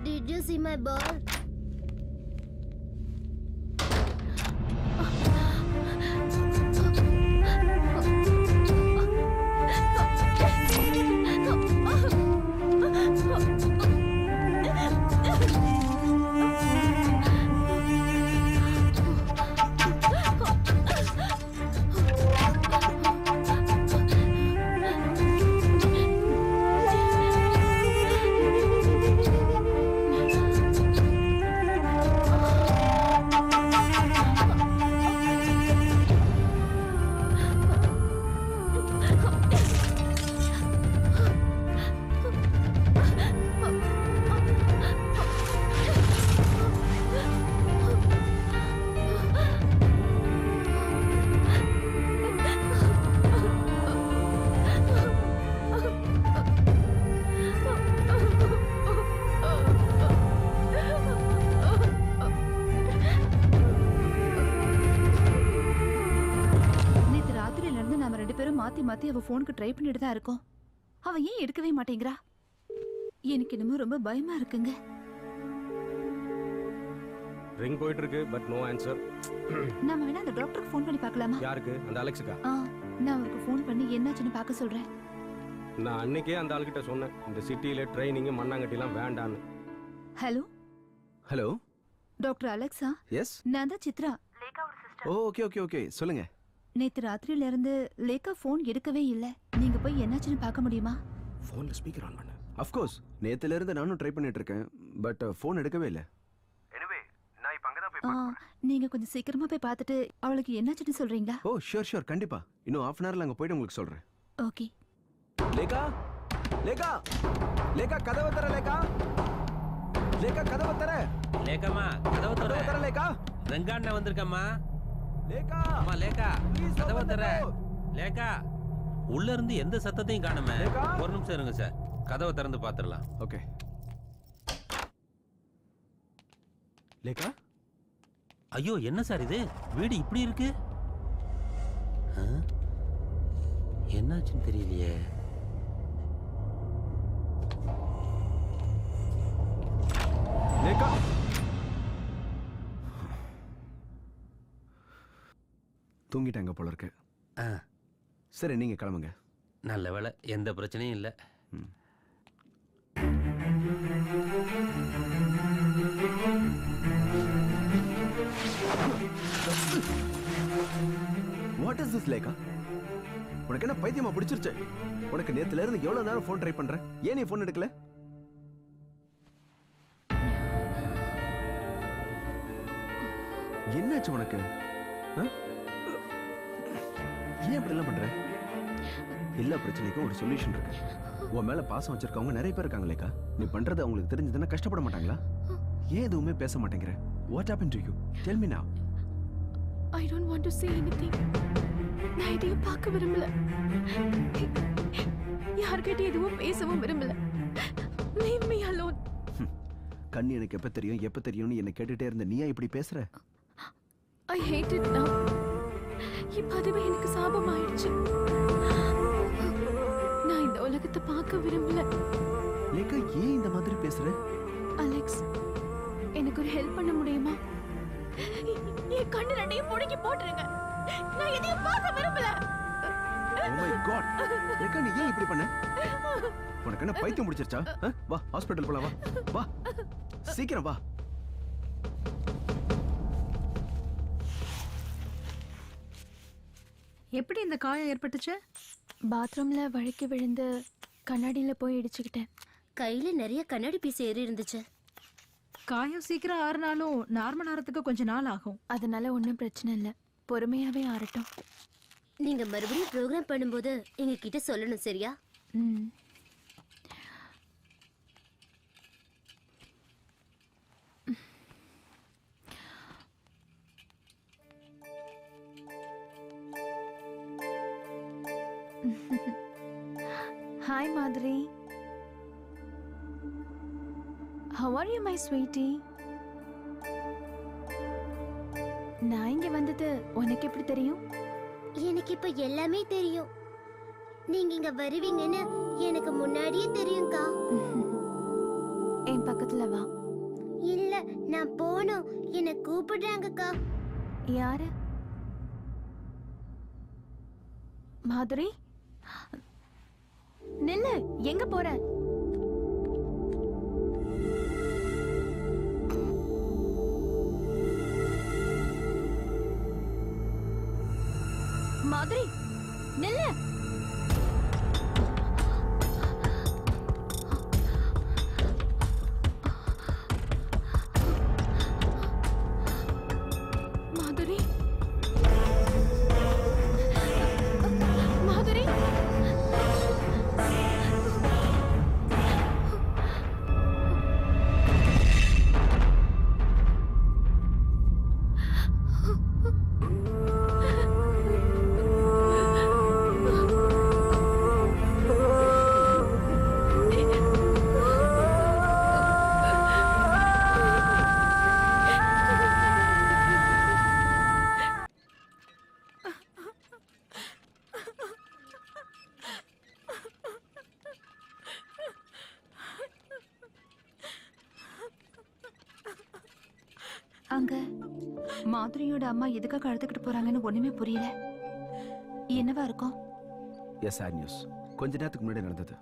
Did you see my ball? மாத்தி மாத்தி அவ போனுக்கு ட்ரை பண்ணிட்டு தான் இருக்கோம். அவ ஏன் எடுக்கவே மாட்டேங்கிறா? எனக்கு என்னமோ ரொம்ப பயமா இருக்குங்க. ரிங் போயிட்டு இருக்கு, பட் நோ ஆன்சர். நாம வேணா அந்த டாக்டருக்கு ஃபோன் பண்ணி பார்க்கலாமா? யாருக்கு? அந்த அலெக்ஸுக்கா? நான் அவருக்கு ஃபோன் பண்ணி என்னாச்சுன்னு பார்க்க சொல்றேன். நான் அன்னைக்கே அந்த ஆளுகிட்ட சொன்னேன், இந்த சிட்டியில ட்ரைனிங் மண்ணாங்கட்டிலாம் வேண்டான்னு. Hello hello, doctor Alexa, yes. நான் தான் சித்ரா. ஓகே ஓகே ஓகே சொல்லுங்க. நேத்து ராத்திரியில இருந்து லேக்கா ஃபோன் எடுக்கவே இல்ல. நீங்க போய் என்னாச்சுன்னு பார்க்க முடியுமா? ஃபோன்ல ஸ்பீக்கர் ஆன் பண்ணு. ஆஃப் கோர்ஸ் நேத்துல இருந்து நானும் ட்ரை பண்ணிட்டு இருக்கேன், பட் ஃபோன் எடுக்கவே இல்ல. எனிவே நான் இப்ப அங்க தான் போய் நீங்க கொஞ்சம் சீக்கிரமா போய் பார்த்துட்டு அவளுக்கு என்னாச்சுன்னு சொல்றீங்களா? ஓ ஷூர் கண்டிப்பா. இன்னும் half an hourல அங்க போய்ட்டு உங்களுக்கு சொல்றேன். ஓகே. லேகா லேகா லேகா கதவை தர. லேகா லேகா கதவை தர. லேகாமா கதவை கதவை தர. தர லேகா. ரங்கண்ணா வந்திருக்கம்மா. லேகா அம்மா லேகா Please கதவை open the தர. door. லேகா உள்ள இருந்து எந்த சத்தத்தையும் காணுமே. லேகா. ஒரு நிமிஷம் இருங்க சார், கதவை திறந்து பாத்துடலாம். ஓகே. லேகா ஐயோ என்ன சார் இது, வீடு இப்படி இருக்கு? ஆ? என்னாச்சுன்னு தெரியலையே. லேகா தூங்கிட்டாங்க போல இருக்கு. ஆ, சரி நீங்க கிளம்புங்க. நல்ல வேளை, எந்த பிரச்சனையும் இல்லை. What is this Lekha? உனக்கு என்ன பைத்தியமா பிடிச்சிருச்சு? உனக்கு நேத்துல இருந்து எவ்வளவு நேரம் ஃபோன் ட்ரை பண்றேன், ஏன் நீ ஃபோன் எடுக்கல? என்னாச்சு உனக்கு? ஏன் இப்படி எல்லாம் பண்ற? எல்லா பிரச்சனைக்கும் ஒரு சொல்யூஷன் இருக்கு. உன் மேல பாசம் வச்சிருக்கவங்க நிறைய பேர் இருக்காங்க லேகா. நீ பண்றது அவங்களுக்கு தெரிஞ்சதுன்னா கஷ்டப்பட மாட்டாங்களா? ஏன் எதுவுமே பேச மாட்டேங்கிற? What happened to you? Tell me now. I don't want to say anything. நான் இதையும் பார்க்க விரும்பல. யார்கிட்ட எதுவும் பேசவும் விரும்பல. Leave me alone. கண்ணி எனக்கு எப்ப தெரியும்னு என்ன கேட்டுட்டே இருந்த நீயா இப்படி பேசுற? I hate it now. இப்ப அதுவே எனக்கு சாபம் ஆயிடுச்சு. நான் இந்த உலகத்தை பார்க்க விரும்பல. லேகா ஏன் இந்த மாதிரி பேசுற? அலெக்ஸ், எனக்கு ஒரு ஹெல்ப் பண்ண முடியுமா? என் கண்ணு ரெண்டையும் முடக்கி போட்டுருங்க. நான் எதையும் பார்க்க விரும்பல. Oh my god. லேகா நீ ஏன் இப்படி பண்ண? உனக்கு என்ன பைத்தியம் முடிச்சிருச்சா? வா ஹாஸ்பிடல் போலாம். வா சீக்கிரம் வா. எப்படி இந்த காயம் ஏற்பட்டுச்சு? பாத்ரூம்ல வழுக்கி விழுந்து கண்ணாடியில போய் இடிச்சுக்கிட்டேன். கையில நிறைய கண்ணாடி பீஸ் ஏறி இருந்துச்சு. காயம் சீக்கிரம் ஆறுனாலும் நார்மல் ஆறதுக்கு கொஞ்ச நாள் ஆகும். அதனால ஒன்றும் பிரச்சனை இல்லை, பொறுமையாவே ஆறட்டும். நீங்க மறுபடியும் ப்ரோக்ராம் பண்ணும்போது எங்க கிட்ட சொல்லணும், சரியா? ம். Hi Madhuri. How are you my sweetie? நான் இங்க வந்தது உனக்கு எப்படி தெரியும்? எனக்கு இப்ப எல்லாமே தெரியும். நீங்க இங்க வருவீங்கன்னு எனக்கு முன்னாடியே தெரியும்க்கா. என் பக்கத்துல வா. இல்ல நான் போணும், என்ன கூப்பிடுறாங்கக்கா. யாரு? மாதுரி, நில்லு, எங்க போற? மாதுரி, நில்லு. மாதுரி, மாதுரி. அங்க மாதுரியோட அம்மா எதுக்காக அழுதுகிட்டு போறாங்கன்னு ஒண்ணுமே புரியல. என்னவா இருக்கும்? Yes sad news. கொஞ்ச நேரத்துக்கு முன்னாடி நடந்தது.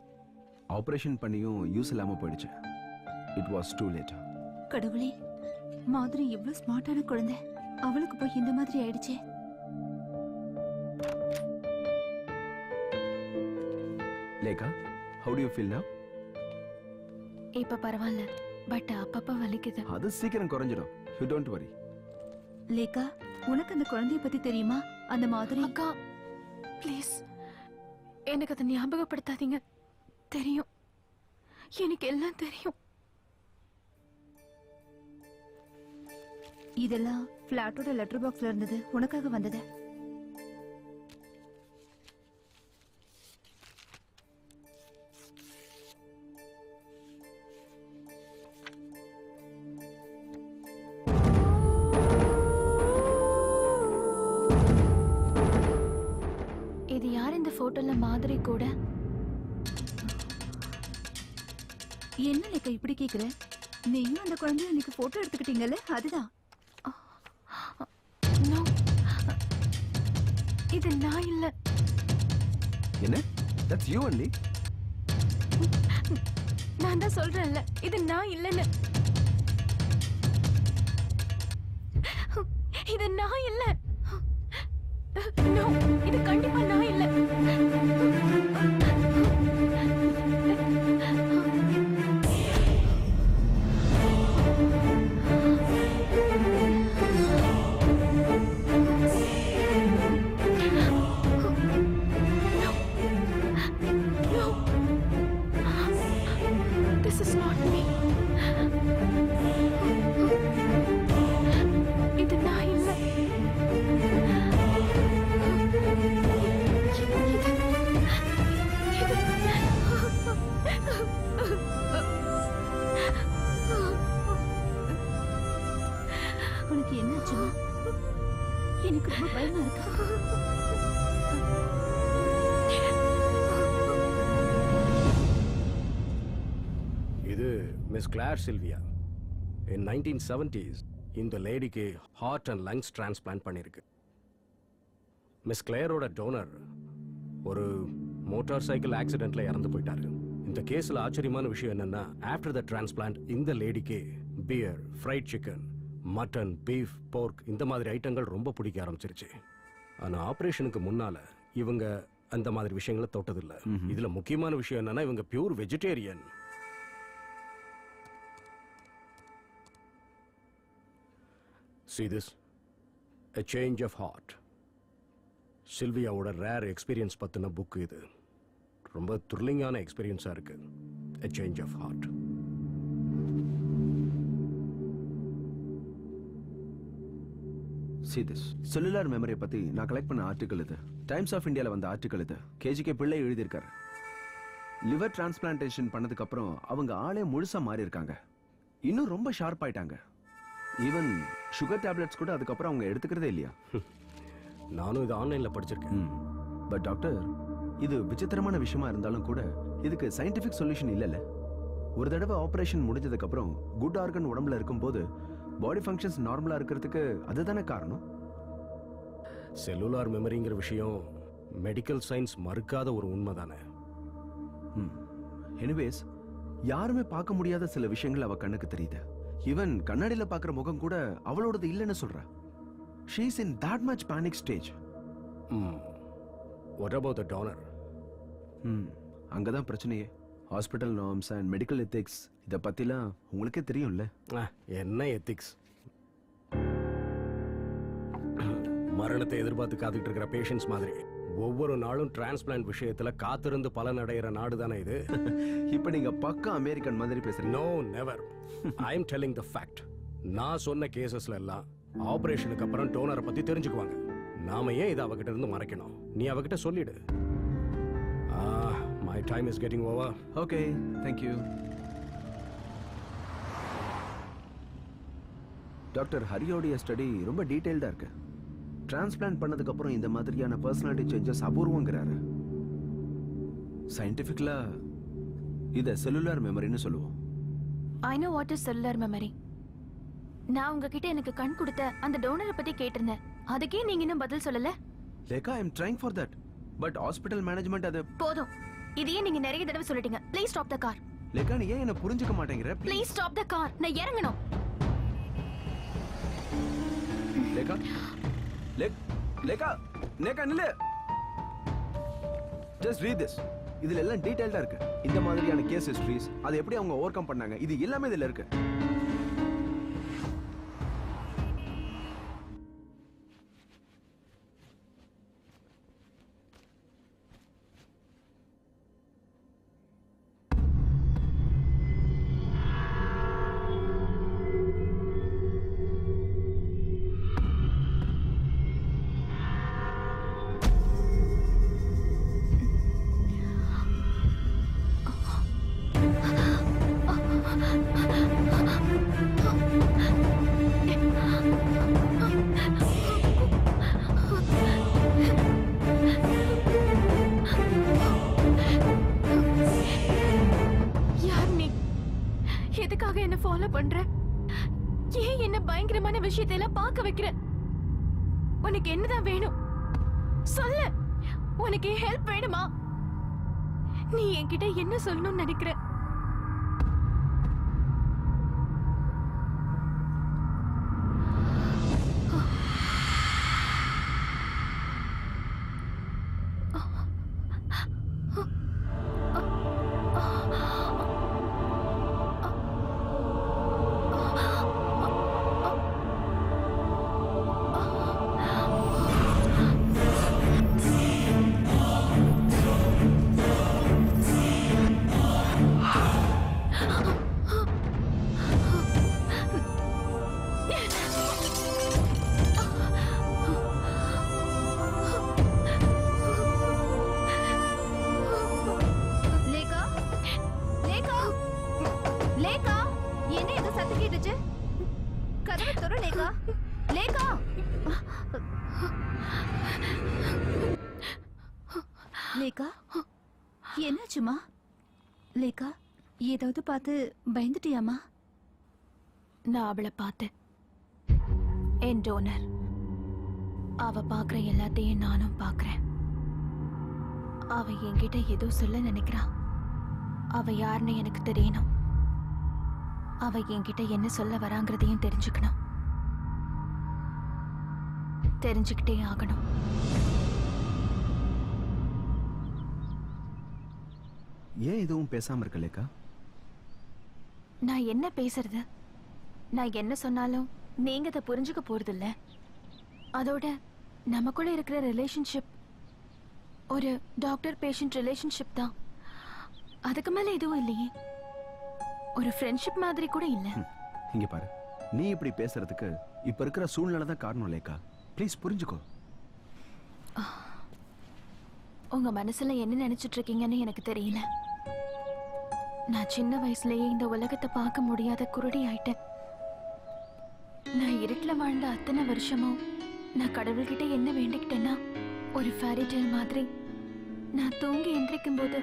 ஆபரேஷன் பண்ணியும் யூஸ் இல்லாம போயிடுச்சு. It was too late. கடவுளே, மாதிரி இவ்ளோ ஸ்மார்ட்டான குழந்தை அவளுக்கு போய் இந்த மாதிரி ஆயிடுச்சே. Lekha, how do you feel now? இப்ப பரவாயில்ல, பட் அப்பப்ப வலிக்குது. அது சீக்கிரம் குறைஞ்சிடும். You don't worry. லேகா, உனக்கு அந்த குழந்தைய பத்தி தெரியுமா? அந்த மாதிரி அக்கா ப்ளீஸ் எனக்கு அதை ஞாபகப்படுத்தாதீங்க. தெரியும், எனக்கு எல்லாம் தெரியும். இதெல்லாம் பிளாட்டோட லெட்டர் பாக்ஸ்ல இருந்தது, உனக்காக வந்தது. இது யார் இந்த போட்டோல மாதிரி கூட? என்ன லேக்கா இப்படி கேக்குற? நீயும் அந்த குழந்தைய இன்னைக்கு போட்டோ எடுத்துக்கிட்டீங்கல்ல, அதுதான். No. இது நான் இல்ல. என்ன? That's you only. நான் தான் சொல்றேன்ல, இது நான் இல்லன்னு. இது நான் இல்ல. No, இது கண்டிப்பா நான் இல்ல. This is not me. இது நான் இல்ல. உனக்கு என்னாச்சுமா? எனக்கு ரொம்ப பயமா இருக்கு. இது மிஸ் கிளார் சில்வியா. இன் 1970s இந்த லேடிக்கு ஹார்ட் அண்ட் லங்ஸ் டிரான்ஸ்பிளான்ட் பண்ணியிருக்கு. மிஸ் கிளேரோட டோனர் ஒரு மோட்டார் சைக்கிள் ஆக்சிடென்ட்ல இறந்து போயிட்டாரு. இந்த கேஸ்ல ஆச்சரியமான விஷயம் என்னன்னா, ஆஃப்டர் த டிரான்ஸ்பிளான்ட் இந்த லேடிக்கு beer, fried chicken, mutton, beef, pork இந்த மாதிரி ஐட்டங்கள் ரொம்ப பிடிக்க ஆரம்பிச்சிருச்சு. ஆனா ஆபரேஷனுக்கு முன்னால இவங்க அந்த மாதிரி விஷயங்களை தொட்டதில்லை. இதுல முக்கியமான விஷயம் என்னன்னா, இவங்க pure vegetarian. See this? A change of heart. சில்வியாவோட ரேர் எக்ஸ்பீரியன்ஸ் பத்தின புக் இது. ரொம்ப த்ரில்லிங்கான எக்ஸ்பீரியன்ஸா இருக்கு. A change of heart. See this. Cellular மெமரியை பத்தி நான் கலெக்ட் பண்ண ஆர்டிக்கல் இது. டைம்ஸ் ஆஃப் இந்தியால வந்த ஆர்டிக்கல் இது. கேஜிகே பிள்ளை எழுதியிருக்காரு. லிவர் டிரான்ஸ்பிளான்டேஷன் பண்ணதுக்கு அப்புறம் அவங்க ஆளே முழுசா மாறி இருக்காங்க. இன்னும் ரொம்ப ஷார்ப் ஆயிட்டாங்க. ஈவன் சுகர் டேப்லெட்ஸ் கூட அதுக்கப்புறம் அவங்க எடுத்துக்கிறதே இல்லையா? நானும் இது ஆன்லைன்ல படிச்சிருக்கேன். பட் டாக்டர், இது விசித்திரமான விஷயமா இருந்தாலும் கூட இதுக்கு சயின்டிபிக் சொல்யூஷன் இல்லைல்ல. ஒரு தடவை ஆபரேஷன் முடிஞ்சதுக்கு அப்புறம் குட் ஆர்கன் உடம்புல இருக்கும்போது பாடி ஃபங்க்ஷன்ஸ் நார்மலா இருக்கிறதுக்கு அதுதானே காரணம். செல்லுலார் மெமரிங்கிற விஷயம் மெடிக்கல் சயின்ஸ் மறுக்காத ஒரு உண்மை தானே. எனிவேஸ், யாருமே பார்க்க முடியாத சில விஷயங்கள் அவ கண்ணுக்கு தெரியுது. ஈவன் கண்ணாடியில பாக்குற முகம் கூட அவளோடது இல்லைன்னு சொல்றா. She is in that much panic stage. What about the donor? அங்கதான் பிரச்சனையே. Hospital norms and medical ethics இத பத்திலாம் உங்களுக்கே தெரியும்ல. என்ன எத்திக்ஸ்? மரணத்தை எதிர்பார்த்து காத்துட்டு இருக்கிற பேஷண்ட்ஸ் மாதிரி ஒவ்வொரு நாளும் டிரான்ஸ்பிளான்ட் விஷயத்துல காத்திருந்து பலன் அடைகிற நாடு தானே இது. இப்ப நீங்க பக்கா அமெரிக்கன் மாதிரி பேசுறீங்க. No, never. I am telling the fact. நான் சொன்ன கேசஸ்ல எல்லாம் ஆபரேஷனுக்கு அப்புறம் டோனரை பத்தி தெரிஞ்சுக்குவாங்க. நாம ஏன் இதை அவகிட்ட இருந்து மறைக்கணும்? நீ அவகிட்ட சொல்லிடு. My time is getting over. Okay, thank you. Doctor ஹரியோடைய ஸ்டடி ரொம்ப டீடைல்டா இருக்கு. டிரான்ஸ்பிளான்ட் பண்ணதுக்கு அப்புறம் இந்த மாதிரியான பர்சனாலிட்டி சேஞ்சஸ் அபூர்வங்கிறாரு. சயின்டிபிக்கலா இத செல்லுலார் மெமரின்னு சொல்லுவோம். I know what is cellular memory. நான் உங்ககிட்ட எனக்கு கண் கொடுத்த அந்த டோனரை பத்தி கேட்டிருந்தேன். அதுக்கே நீங்க இன்னும் பதில் சொல்லல. Lekha, I am trying for that. But hospital management அது போதும். இதையே நீங்க நிறைய தடவை சொல்லிட்டீங்க. Please stop the car. Lekha, நீ ஏன் என்ன புரிஞ்சுக்க மாட்டேங்கிற? Please stop the car. நான் இறங்கணும். லேகா லேகா லேகா நில்லு. Just read this. இதுல எல்லாம் டீடைல்டா இருக்கு. இந்த மாதிரியான கேஸ் ஹிஸ்டரிஸ், அதை எப்படி அவங்க ஓவர் கம் பண்ணாங்க, இது எல்லாமே இதுல இருக்கு. எதுக்காக என்ன ஃபாலோ பண்ற? ஏன் என்ன பயங்கரமான விஷயத்தை எல்லாம் பார்க்க வைக்கிற? உனக்கு என்னதான் வேணும் சொல்லு. உனக்கு ஹெல்ப் வேணுமா? நீ என்கிட்ட என்ன சொல்லணும்னு நினைக்கிற? லேகா, என்னாச்சுமா? லேகா, ஏதாவது பார்த்து பயந்துட்டியாமா? நான் அவளை பார்த்தேன். என் டோனர். அவ பார்க்குற எல்லாத்தையும் நானும் பார்க்குறேன். அவ என்கிட்ட ஏதோ சொல்ல நினைக்கிறா. அவ யாருன்னு எனக்கு தெரியணும். அவ என்கிட்ட என்ன சொல்ல வராங்கிறதையும் தெரிஞ்சுக்கணும். தெரிஞ்சுக்கிட்டே ஆகணும். ஏன் எதுவும் பேசாம இருக்க லேகா? நான் என்ன பேசுறது? நான் என்ன சொன்னாலும் நீங்க அதை புரிஞ்சுக்க போறதில்ல. அதோட நமக்குள்ள இருக்கிற ரிலேஷன்ஷிப் ஒரு டாக்டர் பேஷண்ட் ரிலேஷன்ஷிப் தான். அதுக்கு மேல எதுவும் இல்லையே. ஒரு ஃப்ரெண்ட்ஷிப் மாதிரி கூட இல்ல. இங்க பாரு, நீ இப்படி பேசுறதுக்கு இப்ப இருக்கிற சூழ்நிலை தான் காரணம் லேகா. ப்ளீஸ் புரிஞ்சுக்கோ. உங்க மனசுல என்ன நினைச்சிட்டு இருக்கீங்கன்னு எனக்கு தெரியல. நான் சின்ன வயசுலயே இந்த உலகத்தை பார்க்க முடியாத குருடி ஆயிட்டேன். நான் இருட்டுல வாழ்ந்த அத்தனை வருஷமும் நான் கடவுள்கிட்ட என்ன வேண்டிக்கிட்டேன்னா, ஒரு ஃபேரி டேல் மாதிரி நான் தூங்கி எந்திரிக்கும் போது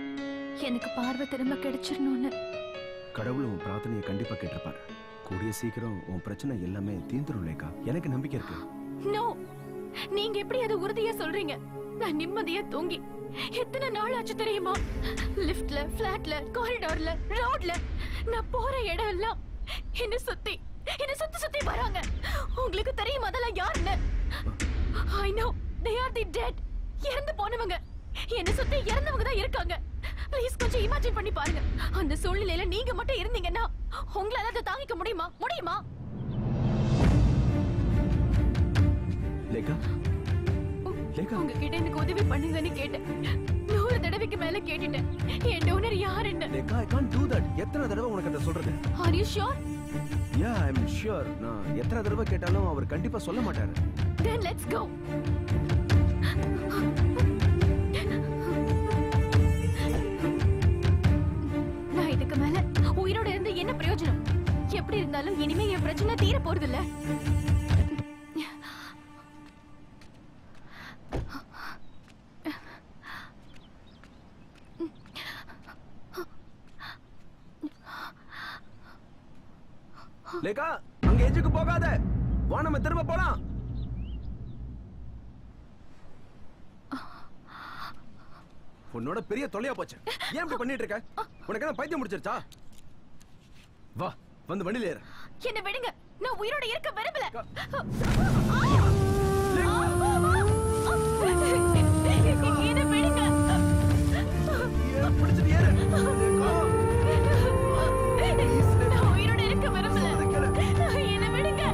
எனக்கு பார்வை திரும்ப கிடைச்சிடணும்னு. கடவுள் உன் பிரார்த்தனையை கண்டிப்பா கேட்டிருப்பாரு. கூடிய சீக்கிரம் உன் பிரச்சனை எல்லாமே தீர்ந்துரும் லேகா. எனக்கு நம்பிக்கை இருக்கு. நோ, நீங்க எப்படி அதை உறுதியா சொல்றீங்க? நான் நிம்மதியா தூங்கி எத்தனை நாள் ஆச்சு தெரியுமா? லிஃப்ட்ல, ஃபிளாட்ல, காரிடார்ல, ரோட்ல, நான் போற இடம் எல்லாம் என்ன சுத்தி சுத்தி வராங்க. உங்களுக்கு தெரியுமா அதெல்லாம் யாருன்னு? I know they are the dead. இறந்து போனவங்க. என்ன சுத்தி இறந்தவங்க தான் இருக்காங்க. ப்ளீஸ் கொஞ்சம் இமேஜின் பண்ணி பாருங்க. அந்த சூழ்நிலையில நீங்க மட்டும் இருந்தீங்கன்னா உங்களால அதை தாங்கிக்க முடியுமா? லேகா, லேகா, உங்ககிட்ட எனக்கு உதவி பண்ணுங்கன்னு கேட்டேன். 100 தடவைக்கு மேல கேட்டுட்டேன். என் டோனர் யாருன்னு. Lekha, I can't do that. எத்தனை தடவை உனக்கு அதை சொல்றது? Are you sure? Yeah, I'm sure. நான் எத்தனை தடவை கேட்டாலும் அவர் கண்டிப்பா சொல்ல மாட்டாரு. Then let's go. நான் இதுக்கு மேல உயிரோட இருந்து என்ன பிரயோஜனம்? எப்படி இருந்தாலும் இனிமே என் பிரச்சனை தீர போறதில்ல. லேகா, அங்க எஜுக்கு போகாத. வா, நம்ம திரும்ப போலாம். உன்னோட பெரிய தொல்லையா போச்சு. ஏன் இப்படி பண்ணிட்டு இருக்க? உனக்கு என்ன பைத்தியம் முடிச்சிருச்சா? வா, வந்து வண்டியில ஏறு. என்ன விடுங்க. நான் உயிரோட இருக்க விரும்பல. பிடிச்சிட்டு ஏறு நான் உயிரோட இருக்க விரும்பல. என்னை விடுங்க.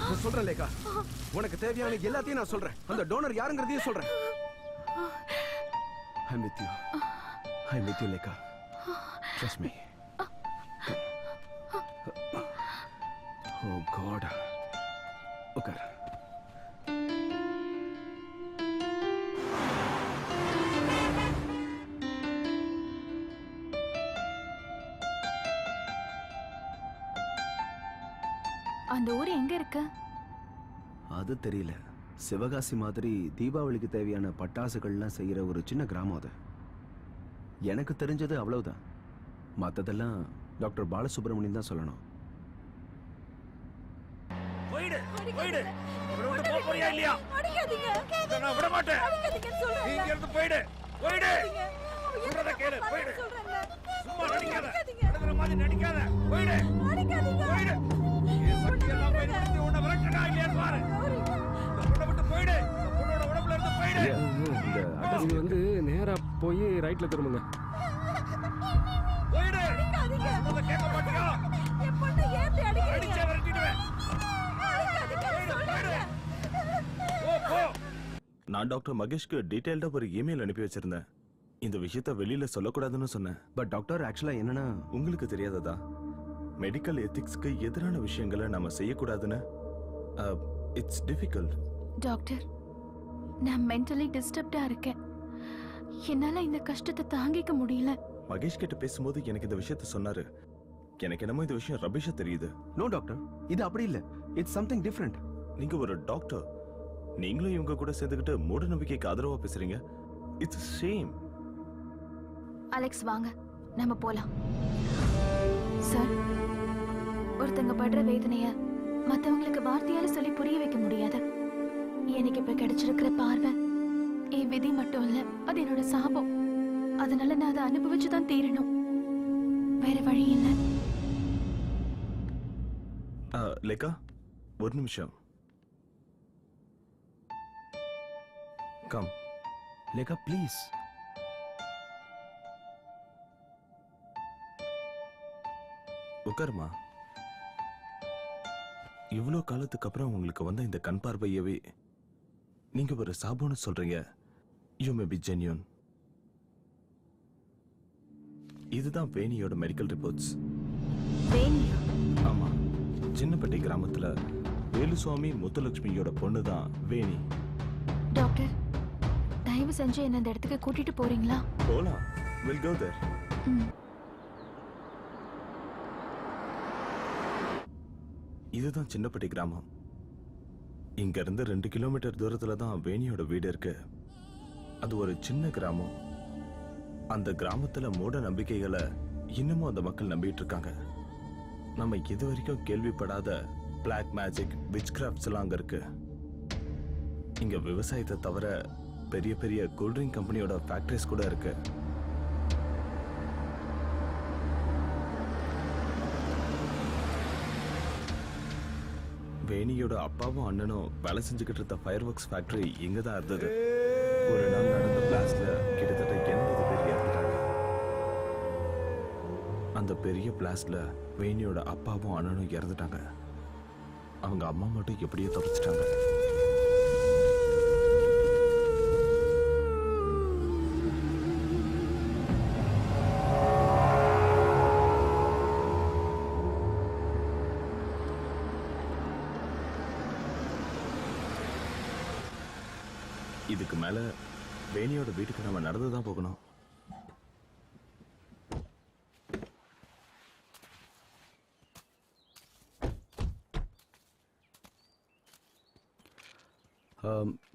நான் சொல்றேன் லேகா, உனக்கு தேவையான எல்லாத்தையும் நான் சொல்றேன். அந்த டோனர் யாருங்கிறதையும் சொல்றேன். I'm with you. I'm with you, Lekha. Trust me. Oh God. உட்கார். அந்த ஊர் எங்க இருக்கு? அது தெரியல. சிவகாசி மாதிரி தீபாவளிக்கு தேவையான பட்டாசுகள்லாம் செய்யற ஒரு சின்ன கிராமம் அது. எனக்கு தெரிஞ்சது அவ்வளவுதான். மத்ததெல்லாம் டாக்டர் பாலசுப்ரமணியன் தான் சொல்லணும். போயிடு போயிடு இவரை விட்டு போக போறியா இல்லையா? இதை நான் விட மாட்டேன். நீ இங்க இருந்து போயிடு போயிடு. சொல்றத கேளு போயிடு. சும்மா நடிக்காத. நடுக்கிற மாதிரி நடிக்காத. போயிடு போயிடு. என் சக்தி எல்லாம் பயன்படுத்தி உன்னை விரட்டுறா இல்லையான்னு பாரு. இந்த பொண்ணை விட்டு போயிடு. இந்த பொண்ணோட உடம்புல இருந்து போயிடு. இது வந்து நேரா போய் ரைட்ல திரும்புங்க. போயிடு. சொல்றத கேட்க மாட்டியா? அடிச்சே விரட்டிடுவேன். நான் டாக்டர் மகேஷ்க்கு டீடைல்டா ஒரு இமெயில் அனுப்பி வச்சிருந்தேன். இந்த விஷயத்த வெளியில சொல்லக்கூடாதுன்னு சொன்னேன். பட் டாக்டர் ஆக்சுவலா என்னன்னா, உங்களுக்கு தெரியாததா? மெடிக்கல் எத்திக்ஸ்க்கு எதிரான விஷயங்களை நாம செய்யக்கூடாதுன்னு. It's difficult. டாக்டர், நான் மென்டலி டிஸ்டர்ப்டா இருக்கேன். என்னால இந்த கஷ்டத்தை தாங்கிக்க முடியல. மகேஷ் கிட்ட பேசும்போது எனக்கு இந்த விஷயத்த சொன்னாரு. எனக்கு என்னமோ இந்த விஷயம் ரபிஷா தெரியுது. நோ டாக்டர், இது அப்படி இல்ல. It's something different. நீங்க ஒரு டாக்டர், நீங்களும் இவங்க கூட சேர்ந்துக்கிட்டு மூட நம்பிக்கைக்கு ஆதரவா பேசுறீங்க. It's shame. அலெக்ஸ் வாங்க, நம்ம போலாம். சார், ஒருத்தங்க படுற வேதனைய மத்தவங்களுக்கு வார்த்தையால சொல்லி புரிய வைக்க முடியாது. எனக்கு இப்ப கிடைச்சிருக்கிற பார்வை என் விதி மட்டும் இல்ல, அது என்னோட சாபம். அதனால நான் அதை அனுபவிச்சுதான் தீரணும். வேற வழி இல்ல. லேகா, ஒரு நிமிஷம். கம். லேகா ப்ளீஸ். உட்காருமா. இவ்வளோ காலத்துக்கு அப்புறம் உங்களுக்கு வந்த இந்த கண் பார்வையவே நீங்க ஒரு சாபம்னு சொல்றீங்க. You may be genuine. இதுதான் வேணியோட மெடிக்கல் ரிப்போர்ட்ஸ். வேணியா? ஆமா, சின்னப்பட்டி கிராமத்துல வேலுசுவாமி முத்துலட்சுமியோட பொண்ணு தான் வேணி. டாக்டர், தயவு செஞ்சு என்ன இந்த இடத்துக்கு கூட்டிட்டு போறீங்களா? போலாம். வில் கோ தேர். இதுதான் சின்னப்பட்டி கிராமம். இங்க இருந்து 2 கிலோமீட்டர் தூரத்துல தான் வேணியோட வீடு இருக்கு. அது ஒரு சின்ன கிராமம். அந்த கிராமத்துல மூட நம்பிக்கைகளை இன்னமும் அந்த மக்கள் நம்பிட்டு இருக்காங்க. நம்ம இது வரைக்கும் கேள்விப்படாத பிளாக் மேஜிக், விச் கிராஃப்ட்ஸ் எல்லாம் அங்க இருக்கு. இங்க விவசாயத்தை தவிர பெரிய பெரிய கூல்ட்ரிங்க் கம்பெனியோட ஃபேக்டரிஸ் கூட இருக்கு. வேணியோட அப்பாவும் அண்ணனும் வேலை செஞ்சுக்கிட்டு இருந்த ஃபயர் ஒர்க்ஸ் ஃபேக்டரி இங்க தான் இருந்தது. ஒரு நாள் நடந்த பிளாஸ்ட்ல கிட்டத்தட்ட 80 பேர் இறந்துட்டாங்க. அந்த பெரிய பிளாஸ்ட்ல வேணியோட அப்பாவும் அண்ணனும் இறந்துட்டாங்க. அவங்க அம்மா மட்டும் எப்படியோ தப்பிச்சிட்டாங்க. இதுக்கு மேல வேணியோட வீட்டுக்கு நம்ம நடந்துதான் போகணும்.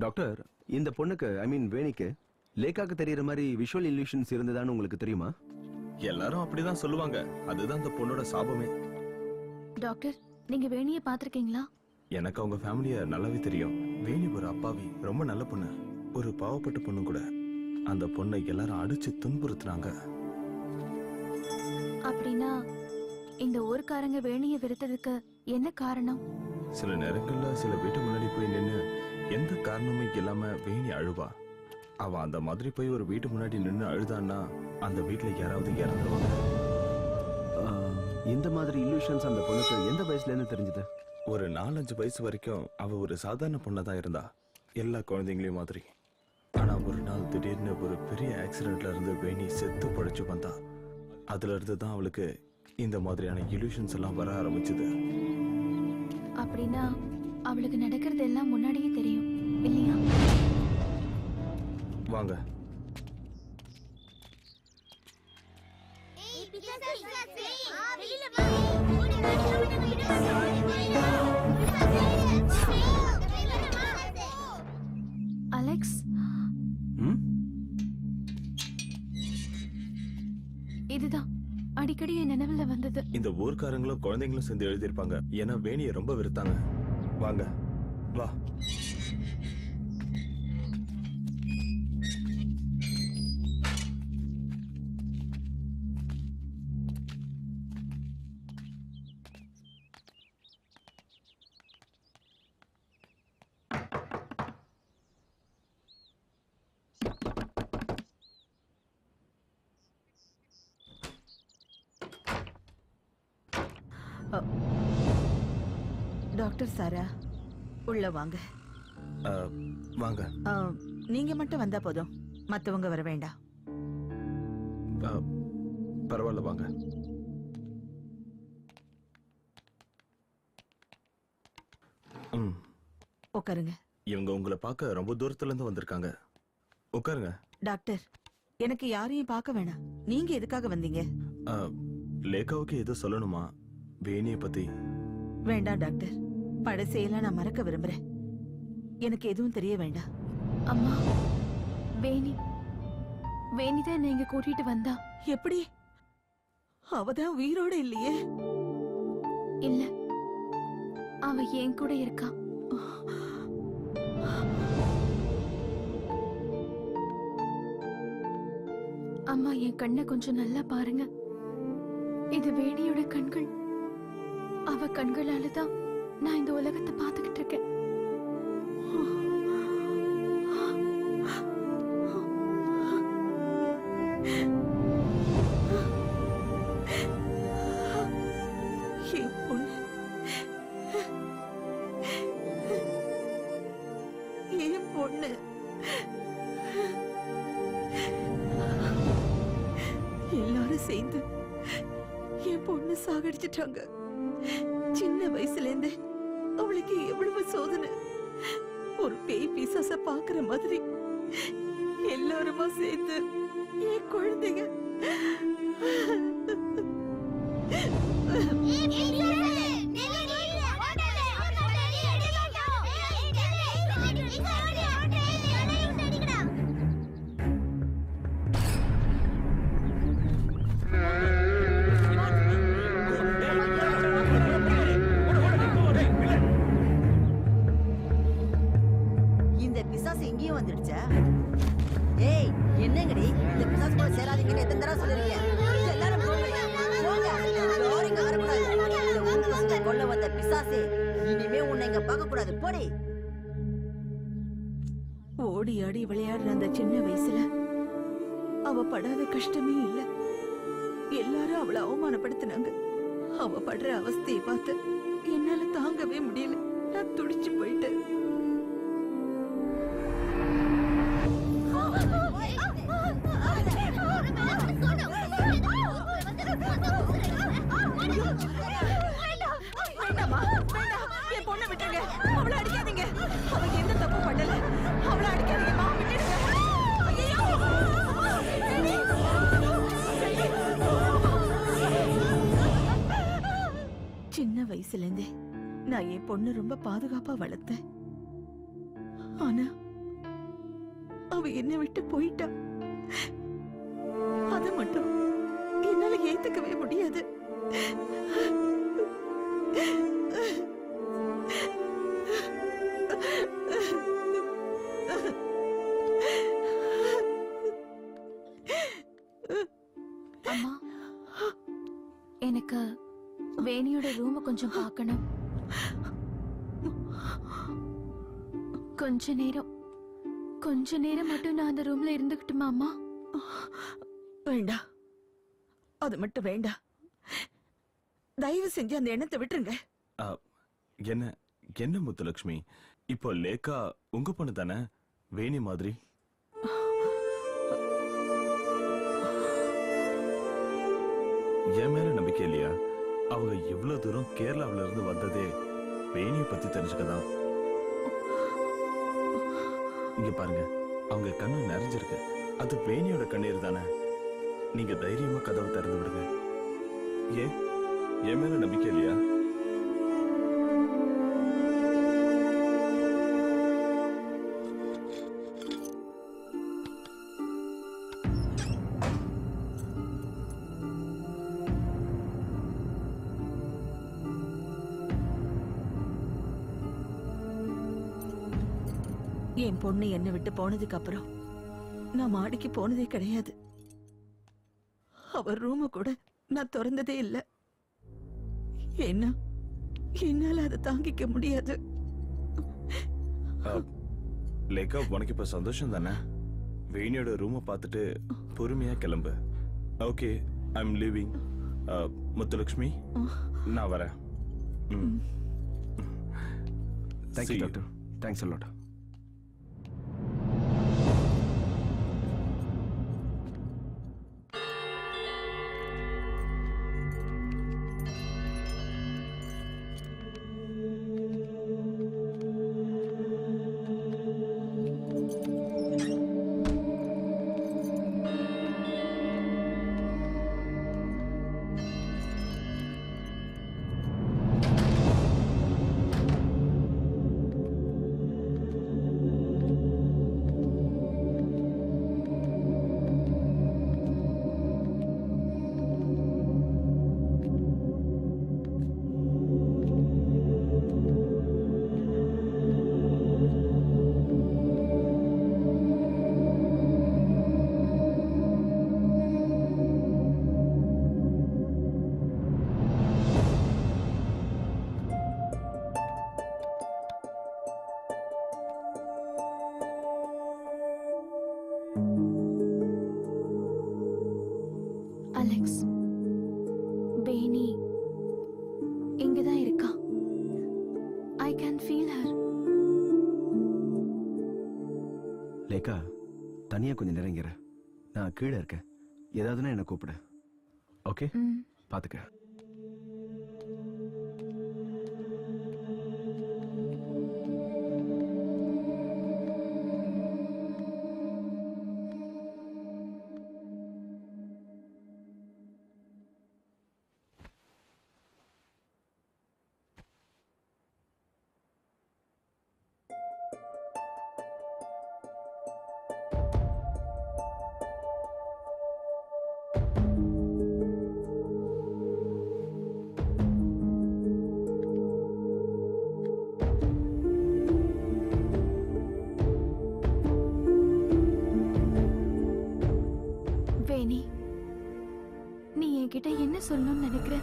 டாக்டர், இந்த பொண்ணுக்கு, ஐ மீன் வேணிக்கு, லேகாக்கு தெரியற மாதிரி விஷுவல் இல்லூஷன்ஸ் இருந்ததான்னு உங்களுக்கு தெரியுமா? எல்லாரும் அப்படிதான் சொல்லுவாங்க. அதுதான் அந்த பொண்ணோட சாபமே. டாக்டர், நீங்க வேணியை பாத்திருக்கீங்களா? எனக்கு அவங்க ஃபேமிலிய நல்லாவே தெரியும். வேணி ஒரு அப்பாவி, ரொம்ப நல்ல பொண்ணு, ஒரு பாவப்பட்ட பொண்ணு கூட. அந்த பொண்ணை எல்லாரும் அடிச்சு துன்புறுத்துனாங்க. அப்படின்னா இந்த ஊர்க்காரங்க வேணியை வெறுத்ததுக்கு என்ன காரணம்? சில நேரங்கள்ல சில வீட்டு முன்னாடி போய் நின்னு எந்த காரணமே இல்லாம வேணி அழுவா. அவ அந்த மாதிரி போய் ஒரு வீட்டு முன்னாடி நின்னு அழுதான்னா அந்த வீட்டுல யாராவது இறந்துருவாங்க. இந்த மாதிரி இல்லூஷன்ஸ் அந்த பொண்ணுக்கு எந்த வயசுல இருந்து தெரிஞ்சது? ஒரு 4-5 வயசு வரைக்கும் அவ ஒரு சாதாரண பொண்ணதான் இருந்தா, எல்லா குழந்தைங்களையும் மாதிரி. ஆனா ஒரு நாள் திடீர்னு ஒரு பெரிய ஆக்சிடென்ட்ல இருந்து வேணி செத்து படைச்சு வந்தா. அதுல இருந்து தான் அவளுக்கு இந்த மாதிரியான illusions எல்லாம் வர ஆரம்பிச்சது. அப்படின்னா அவளுக்கு நடக்கிறது எல்லாம் முன்னாடியே தெரியும் இல்லையா? வாங்க. அலெக்ஸ், இதுதான் அடிக்கடி என் நினைவுல வந்தது. இந்த ஊர்க்காரங்களும் குழந்தைங்களும் சேர்ந்து எழுதியிருப்பாங்க. ஏன்னா வேணியை ரொம்ப வெறுத்தாங்க. வாங்க வா. டாக்டர் சாரா, உள்ள வாங்க. வாங்க. நீங்க மட்டும் வந்தா போதும், மத்தவங்க வர வேண்டாம். பரவாயில்ல வாங்க. உட்காருங்க. இவங்க உங்களை பார்க்க ரொம்ப தூரத்துல இருந்து வந்திருக்காங்க. உட்காருங்க. டாக்டர், எனக்கு யாரையும் பார்க்க வேணாம். நீங்க எதுக்காக வந்தீங்க? லேகாவுக்கு ஏதோ சொல்லணுமா வேணிய பத்தி? வேண்டாம் டாக்டர், பழசையெல்லாம் நான் மறக்க விரும்புறேன். எனக்கு எதுவும் தெரிய வேண்டாம். அம்மா, வேணிதான் நீங்க கூட்டிட்டு வந்தா. எப்படி? அவதான் உயிரோட இல்லையே? இல்ல, அவ என் கூட இருக்கா. அம்மா, என் கண்ணை கொஞ்சம் நல்லா பாருங்க. இது வேணியோட கண்கள். அவ கண்களால தான் நான் இந்த உலகத்தை பார்த்துக்கிட்டு இருக்கேன். என் பொண்ணு, என் பொண்ணு. எல்லாரும் சேர்ந்து என் பொண்ணு சாகடிச்சிட்டாங்க. சின்ன வயசுல இருந்து அவளுக்கு எவ்வளவு சோதனை. ஒரு பேய் பிசாச பாக்குற மாதிரி எல்லாருமா சேர்ந்து என் குழந்தைங்க. இந்த பிசாசு எங்கேயும் வந்துடுச்சா? ஏய், என்னங்கடி இந்த பிசாசு கூட சேராதீங்கன்னு எத்தனை தடவை சொல்லிருக்கேன். எல்லாரும் போங்க, போங்க. யாரும் இங்க வரக்கூடாது. இந்த ஊர்வலத்தை கொல்ல வந்த பிசாசே, இனிமே உன்னை இங்க பார்க்க கூடாது. போடி. ஓடி ஆடி விளையாடுற அந்த சின்ன வயசுல அவ படாத கஷ்டமே இல்ல. எல்லாரும் அவளை அவமானப்படுத்தினாங்க. அவ படுற அவஸ்தையை பார்த்து என்னால தாங்கவே முடியல. நான் துடிச்சு போயிட்டேன். வேண்டாமா, வேண்டாம். என் பொண்ணை விட்டுருங்க. அவளை அடிக்காதீங்க. அவ எந்த தப்பு பண்ணல. அவளை அடிக்காதீங்கம்மா, விட்டுடுங்க. ஐயோ! சின்ன வயசுல இருந்தே நான் என் பொண்ணு ரொம்ப பாதுகாப்பா வளர்த்தேன். ஆனா அவ என்னை விட்டு போயிட்டா. அத மட்டும் என்னால ஏத்துக்கவே முடியாது. அம்மா, எனக்கு வேணியோட ரூம கொஞ்சம் பார்க்கணும். கொஞ்ச நேரம் மட்டும் நான் அந்த ரூம்ல இருந்துக்கிட்டுமா அம்மா? வேண்டாம், அது மட்டும் வேண்டாம். தயவு செஞ்சு அந்த எண்ணத்தை விட்டுருங்க. என்ன என்ன முத்துலட்சுமி, இப்போ லேக்கா உங்க பொண்ணு தானே, வேணி மாதிரி? என் மேல நம்பிக்கை இல்லையா? அவங்க இவ்வளவு தூரம் கேரளாவில இருந்து வந்ததே வேணியை பத்தி தெரிஞ்சுக்கதான். இங்க பாருங்க, அவங்க கண்ணு நிறைஞ்சிருக்கு. அது வேணியோட கண்ணீர் தானே. நீங்க தைரியமா கதவை திறந்து விடுங்க. ஏன் என் மேல நம்பிக்கை இல்லையா? என் பொண்ணு என்னை விட்டு போனதுக்கு அப்புறம் நான் மாடிக்கு போனதே கிடையாது. அவர் ரூம கூட நான் திறந்ததே இல்லை. என்ன என்னால அதை தாங்கிக்க முடியாது. லேக்கா, உனக்கு இப்ப சந்தோஷம் தானே? வேணியோட ரூமை பார்த்துட்டு பொறுமையா கிளம்பு. Okay, I am leaving. முத்துலட்சுமி, நான் வரேன். Thank you doctor. Thanks a lot. Alex, பேனி இங்கதான் இருக்கா. I can feel her. Lekha, தனியா கொஞ்சம் நெருங்கிற. நான் கீழே இருக்கேன். ஏதாவதுன்னா என்ன கூப்பிடு. ஓகே, பாத்துக்க. வேணி, நீ என்கிட்ட என்ன சொல்லணும்னு நினைக்கிற?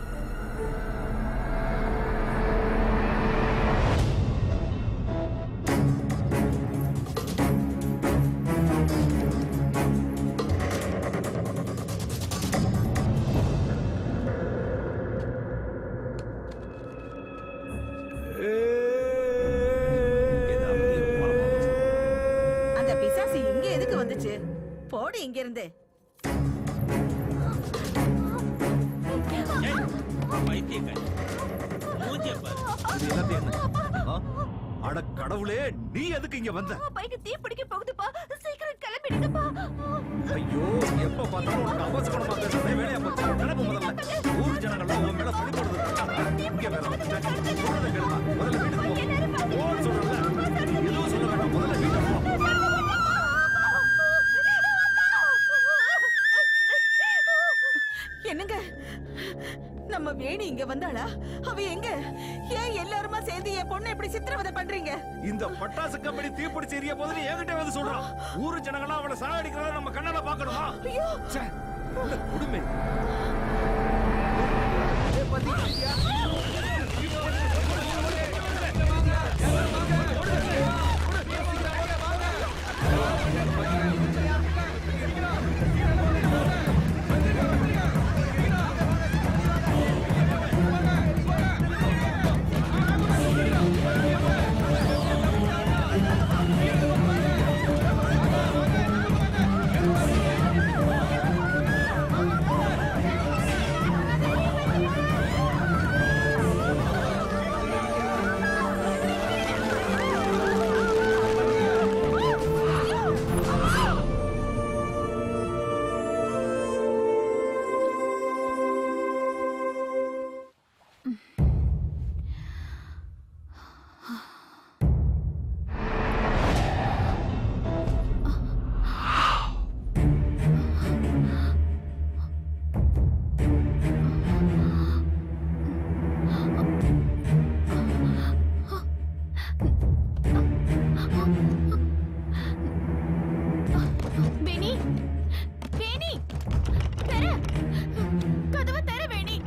அந்த பிசாசு இங்க எதுக்கு வந்துச்சு? போடு இங்க இருந்து. அட கடவுளே, நீ எதுக்கு இங்க வந்த? பைக்கு தீ பிடிக்க போகுதுப்பா, சீக்கிரம் கிளம்பிடுங்கப்பா. ஐயோ, எப்ப பார்த்தாலும் உனக்கு அவசரமா பேசுறதே வேலையா போச்சு. கிளம்பு முதல்ல. ஊர் ஜனங்கள்லாம் உன் மேல பழி போடுறது. இங்க வேற வந்துட்டேன். சொல்றதை கேளுமா. முதல்ல வீட்டுக்கு போ. போன்னு சொல்றல. எதுவும் சொல்ல வேண்டாம். முதல்ல வீட்டுக்கு போ. என்னங்க, நம்ம வேணி இங்க வந்தாளா? அவ எங்க? ஏன் எல்லாருமா சேர்ந்து என் பொண்ணை இப்படி சித்திரவதை பண்றீங்க? இந்த பட்டாசு கம்பெனி தீப்பிடிச்சு எரிய போதுன்னு என்கிட்ட வந்து சொல்றான். ஊரு ஜனங்கள்லாம் அவனை சாகடிக்கிறத நம்ம கண்ணால பாக்கணுமா? ஐயோ, குடுமை. வேணி வேணி தர கதவை தர வேணி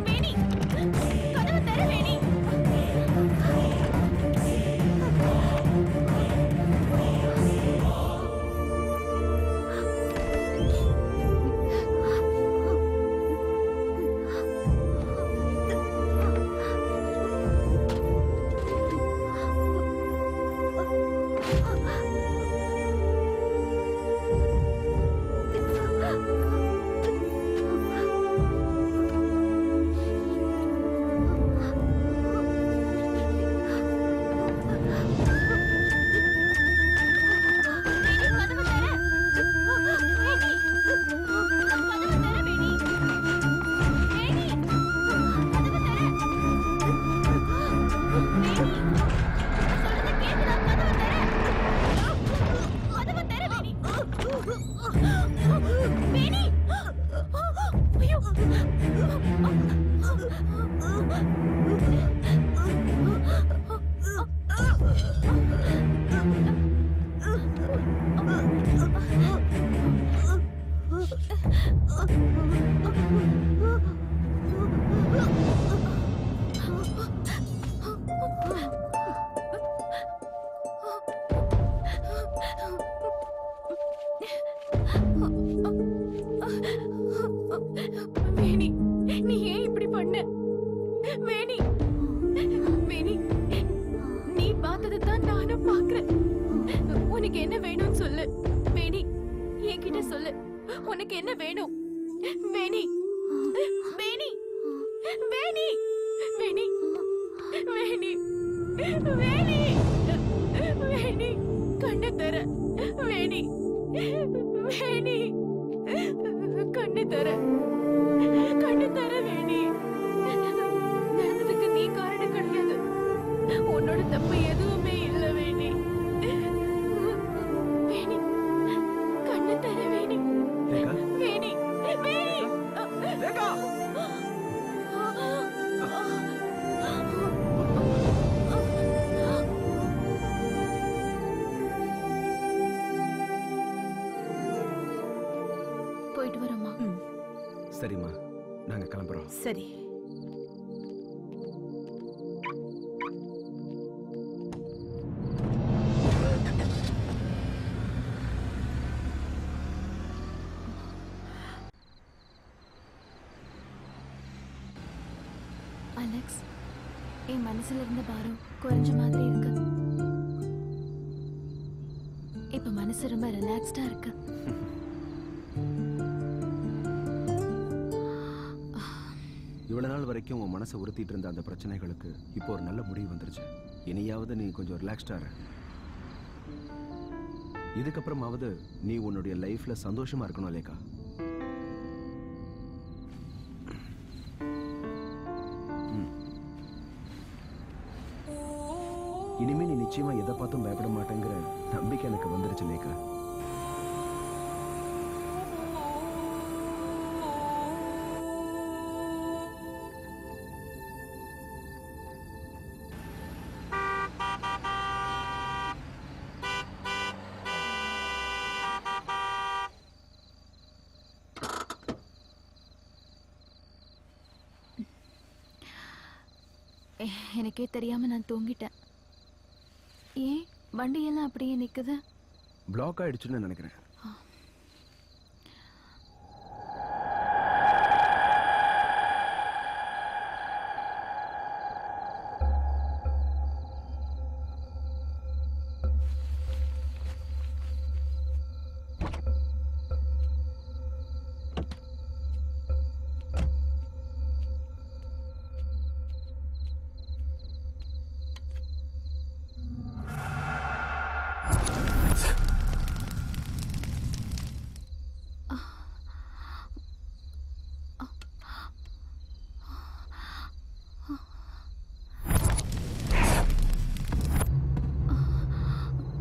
வேணி கதவை தர வேணி வேணி நீ ஏன் இப்படி பண்ண வேணி வேணி நீ பார்த்ததை தான் நானும் பார்க்கிறேன் உனக்கு என்ன வேணும்னு சொல்லு வேணி என்கிட்ட சொல்லு உனக்கு என்ன வேணும் வேணி வேணி வேணி வேணி வேணி வேணி வேணி கண்ணு தர வேணி வேணி கண்ணு தர வேணி நடந்ததுக்கு நீ காரணம் கிடையாது உன்னோட தப்பு எதுவுமே இல்ல வேணி வேணி கண்ணு தர வேணி வேணி வேணி போயிட்டு வரமா சரிம்மா நாங்க கிளம்புறோம். சரி. அலெக்ஸ், என் மனசுல இருந்த பாரம் குறைஞ்ச மாதிரி இருக்கு. இப்ப மனசு ரொம்ப ரிலாக்ஸ்டா இருக்கு. இவ்வளவு நாள் வரைக்கும் உன் மனசை உறுத்திட்டு இருந்த அந்த பிரச்சனைகளுக்கு இப்போ ஒரு நல்ல முடிவு வந்துருச்சு. இனியாவது நீ கொஞ்சம் ரிலாக்ஸ்டா இரு. இதுக்கப்புறமாவது நீ உன்னுடைய லைஃப்ல சந்தோஷமா இருக்கணும் லேகா. இனிமே நீ நிச்சயமா எதை பார்த்தும் பயப்பட மாட்டேங்கிற நம்பிக்கை எனக்கு வந்துருச்சு லேகா. எனக்கே தெரியாம நான் தூங்கிட்டேன். ஏன் வண்டியெல்லாம் அப்படியே நிக்குது? பிளாக் ஆயிடுச்சுன்னு நினைக்கிறேன்.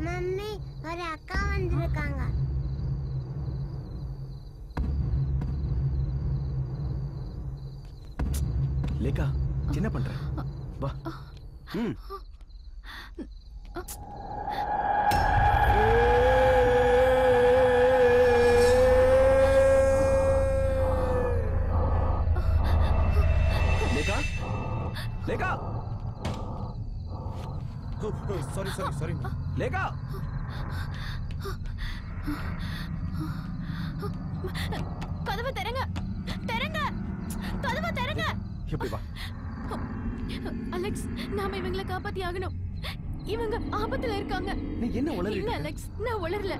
மம்மி ஒரு அக்கா வந்திருக்காங்க. லேகா என்ன பண்ற? வா. லேகா லேகா சாரி லேகா கதவை திறங்க, திறங்க, கதவை திறங்க. எப்படி வா. அலெக்ஸ், நாம இவங்களை காப்பாத்தி ஆகணும். இவங்க ஆபத்துல இருக்காங்க. நீ என்ன உளறிட்டு இல்ல இருக்க? அலெக்ஸ், நான் உளறல.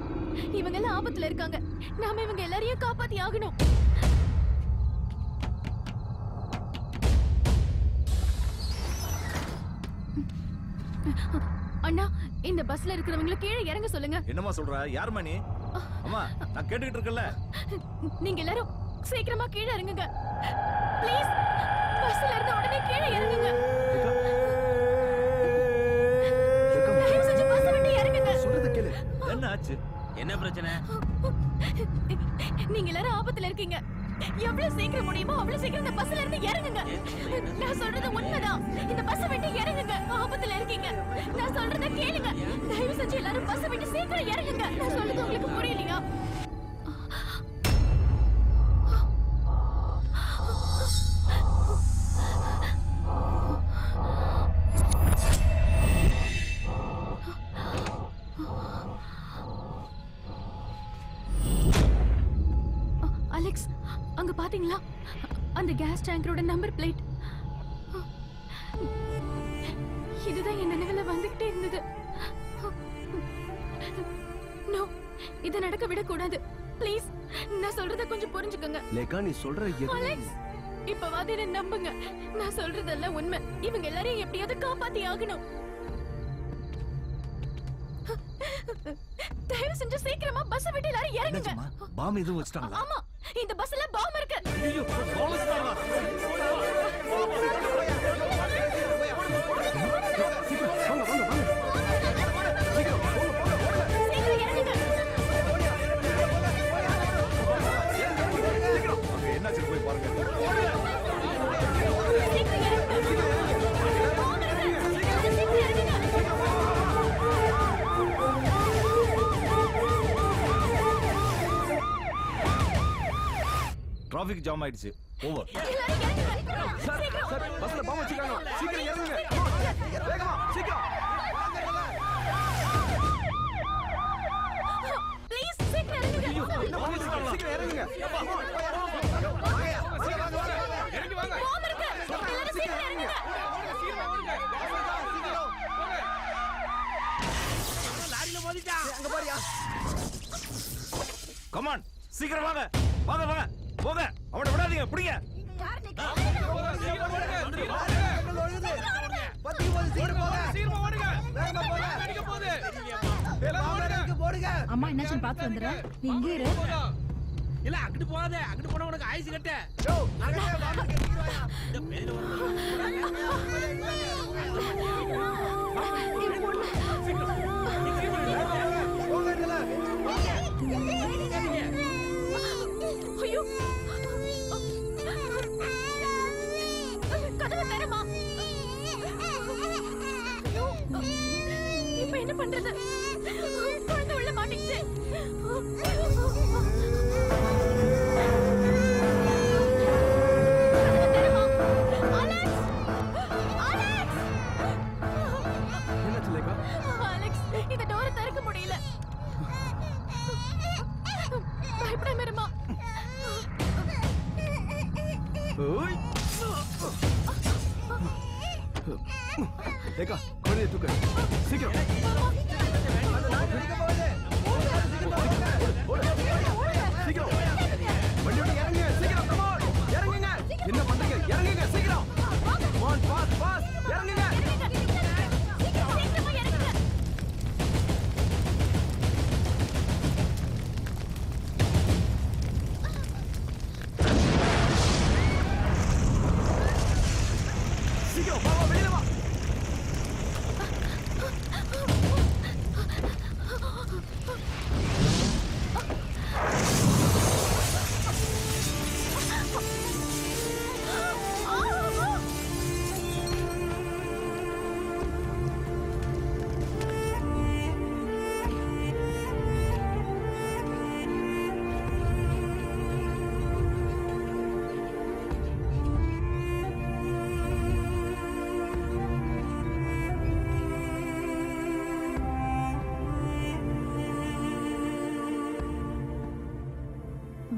இவங்க எல்லாம் ஆபத்துல இருக்காங்க. நாம இவங்க எல்லாரையும் காப்பாத்தி ஆகணும். அண்ணா, இந்த பஸ்ல இருக்கிறவங்களை கீழே இறங்க சொல்லுங்க. என்னம்மா சொல்ற? யாரும்மா நீ? அம்மா நான் கேட்டுக்கிட்டு இருக்கேன்ல. நீங்க எல்லாரும் சீக்கிரமா கீழே இறங்குங்க ப்ளீஸ். பஸ்ல இருந்து உடனே கீழே இறங்குங்க. தயவு செஞ்சு பஸ்ஸை விட்டு இறங்குங்க. சொல்றது கேளு. என்ன ஆச்சு? என்ன பிரச்சனை? நீங்க எல்லாரும் ஆபத்துல இருக்கீங்க. எவ்வளவு சீக்கிரம் முடியுமோ அவ்வளவு சீக்கிரம் இந்த பஸ்ல இருந்து இறங்குங்க. நான் சொல்றது உண்மைதான். இந்த பஸ்ஸை விட்டு இறங்குங்க. ஆபத்துல இருக்கீங்க. நான் சொல்றத கேளுங்க. தயவு செஞ்சு எல்லாரும் பஸ்ஸை விட்டு சீக்கிரம் இறங்குங்க. நான் சொல்றது உங்களுக்கு புரியலையா? அலெக்ஸ், அங்க பாத்தீங்களா? அந்த கேஸ் டேங்கரோட நம்பர் பிளேட். இதுதான் என் நினைவுல வந்துகிட்டே இருந்தது. நோ, இத நடக்க விடக்கூடாது. ப்ளீஸ், நான் சொல்றத கொஞ்சம் புரிஞ்சுக்கோங்க. லேகா நீ சொல்ற அலெக்ஸ், இப்பவாது என்ன நம்புங்க. நான் சொல்றதெல்லாம் உண்மை. இவங்க எல்லாரையும் எப்படியாவது காப்பாத்தி ஆகணும். தயவு செஞ்சு சீக்கிரமா பஸ் விட்டு எல்லாரும் இறங்குங்க. பாம் எதுவும் வச்சிட்டாங்களா? ஆமா, இந்த பஸ்ல பாம் இருக்கு. ஐயோ, பாம் வச்சிட்டாங்களா? சீக்கிரம் இறங்குங்க. அங்க என்னாச்சு போய் பாருங்க. சீக்கிரம் இறங்குங்க. பாம் இருக்கு. சீக்கிரம் இறங்குங்க. டிராபிக் ஜாம் ஆயிடுச்சு. ஓவர். எல்லாரும் இறங்குங்க. சார் சார் பஸ்ல பாம் வச்சிருக்காங்க. சீக்கிரம் இறங்குங்க. வேகமா சீக்கிரம். ப்ளீஸ் சீக்கிரம் இறங்குங்க. என்ன பாம் வச்சிருக்காங்க? சீக்கிரம் இறங்குங்க. இறங்கி வாங்க. பாம் இருக்கு. எல்லாரும் சீக்கிரம் இறங்குங்க. லாரியில மோதிட்டான். அங்க பாரியா. கமான், சீக்கிரம் வாங்க. வாங்க வாங்க. போங்க. அவனை விடாதீங்க. பிடிங்க. அம்மா என்னாச்சுன்னு பார்த்து வந்துடுறேன். நீ இங்கே இரு. இல்ல அங்கிட்டு போகாத. அங்கிட்டு போனா உனக்கு ஆயுசு கட்ட. இந்த பேரு ஐயோ, கதவை திறமா. இப்ப என்ன பண்றது? குழந்தை உள்ள மாட்டிக்கிச்சு. கதவை திறமா. Alex, Alex. அலெக்ஸ் இந்த டோரை திறக்க முடியல. பயப்படாம இருமா. ஓய் லேக்கா குழந்தைய தூக்கு சீக்கிரம் சீக்கிரம் வண்டி விட்டு இறங்குங்க சீக்கிரம் come on இறங்குங்க என்ன பண்றீங்க இறங்குங்க சீக்கிரம் come on fast fast இறங்குங்க சீக்கிரம் வா வெளியில வா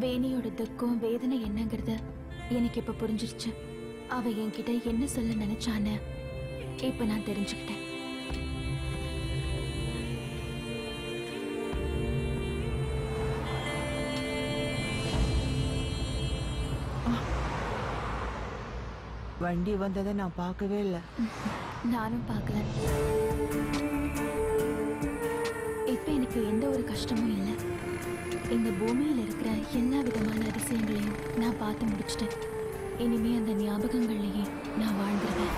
வேணியோட துக்கம் வேதனை என்னங்கிறது எனக்கு இப்ப புரிஞ்சிருச்சு. அவ என்கிட்ட என்ன சொல்ல நினைச்சான்னு இப்ப நான் தெரிஞ்சுக்கிட்டேன். வண்டி வந்ததை நான் பார்க்கவே இல்லை. நானும் பார்க்கல. இப்ப எனக்கு எந்த ஒரு கஷ்டமும் இல்லை. இந்த பூமியில இருக்கிற எல்லா விதமான அதிசயங்களையும் நான் பார்த்து முடிச்சிட்டேன். இனிமே அந்த ஞாபகங்கள்லயே நான் வாழ்ந்துருவேன்.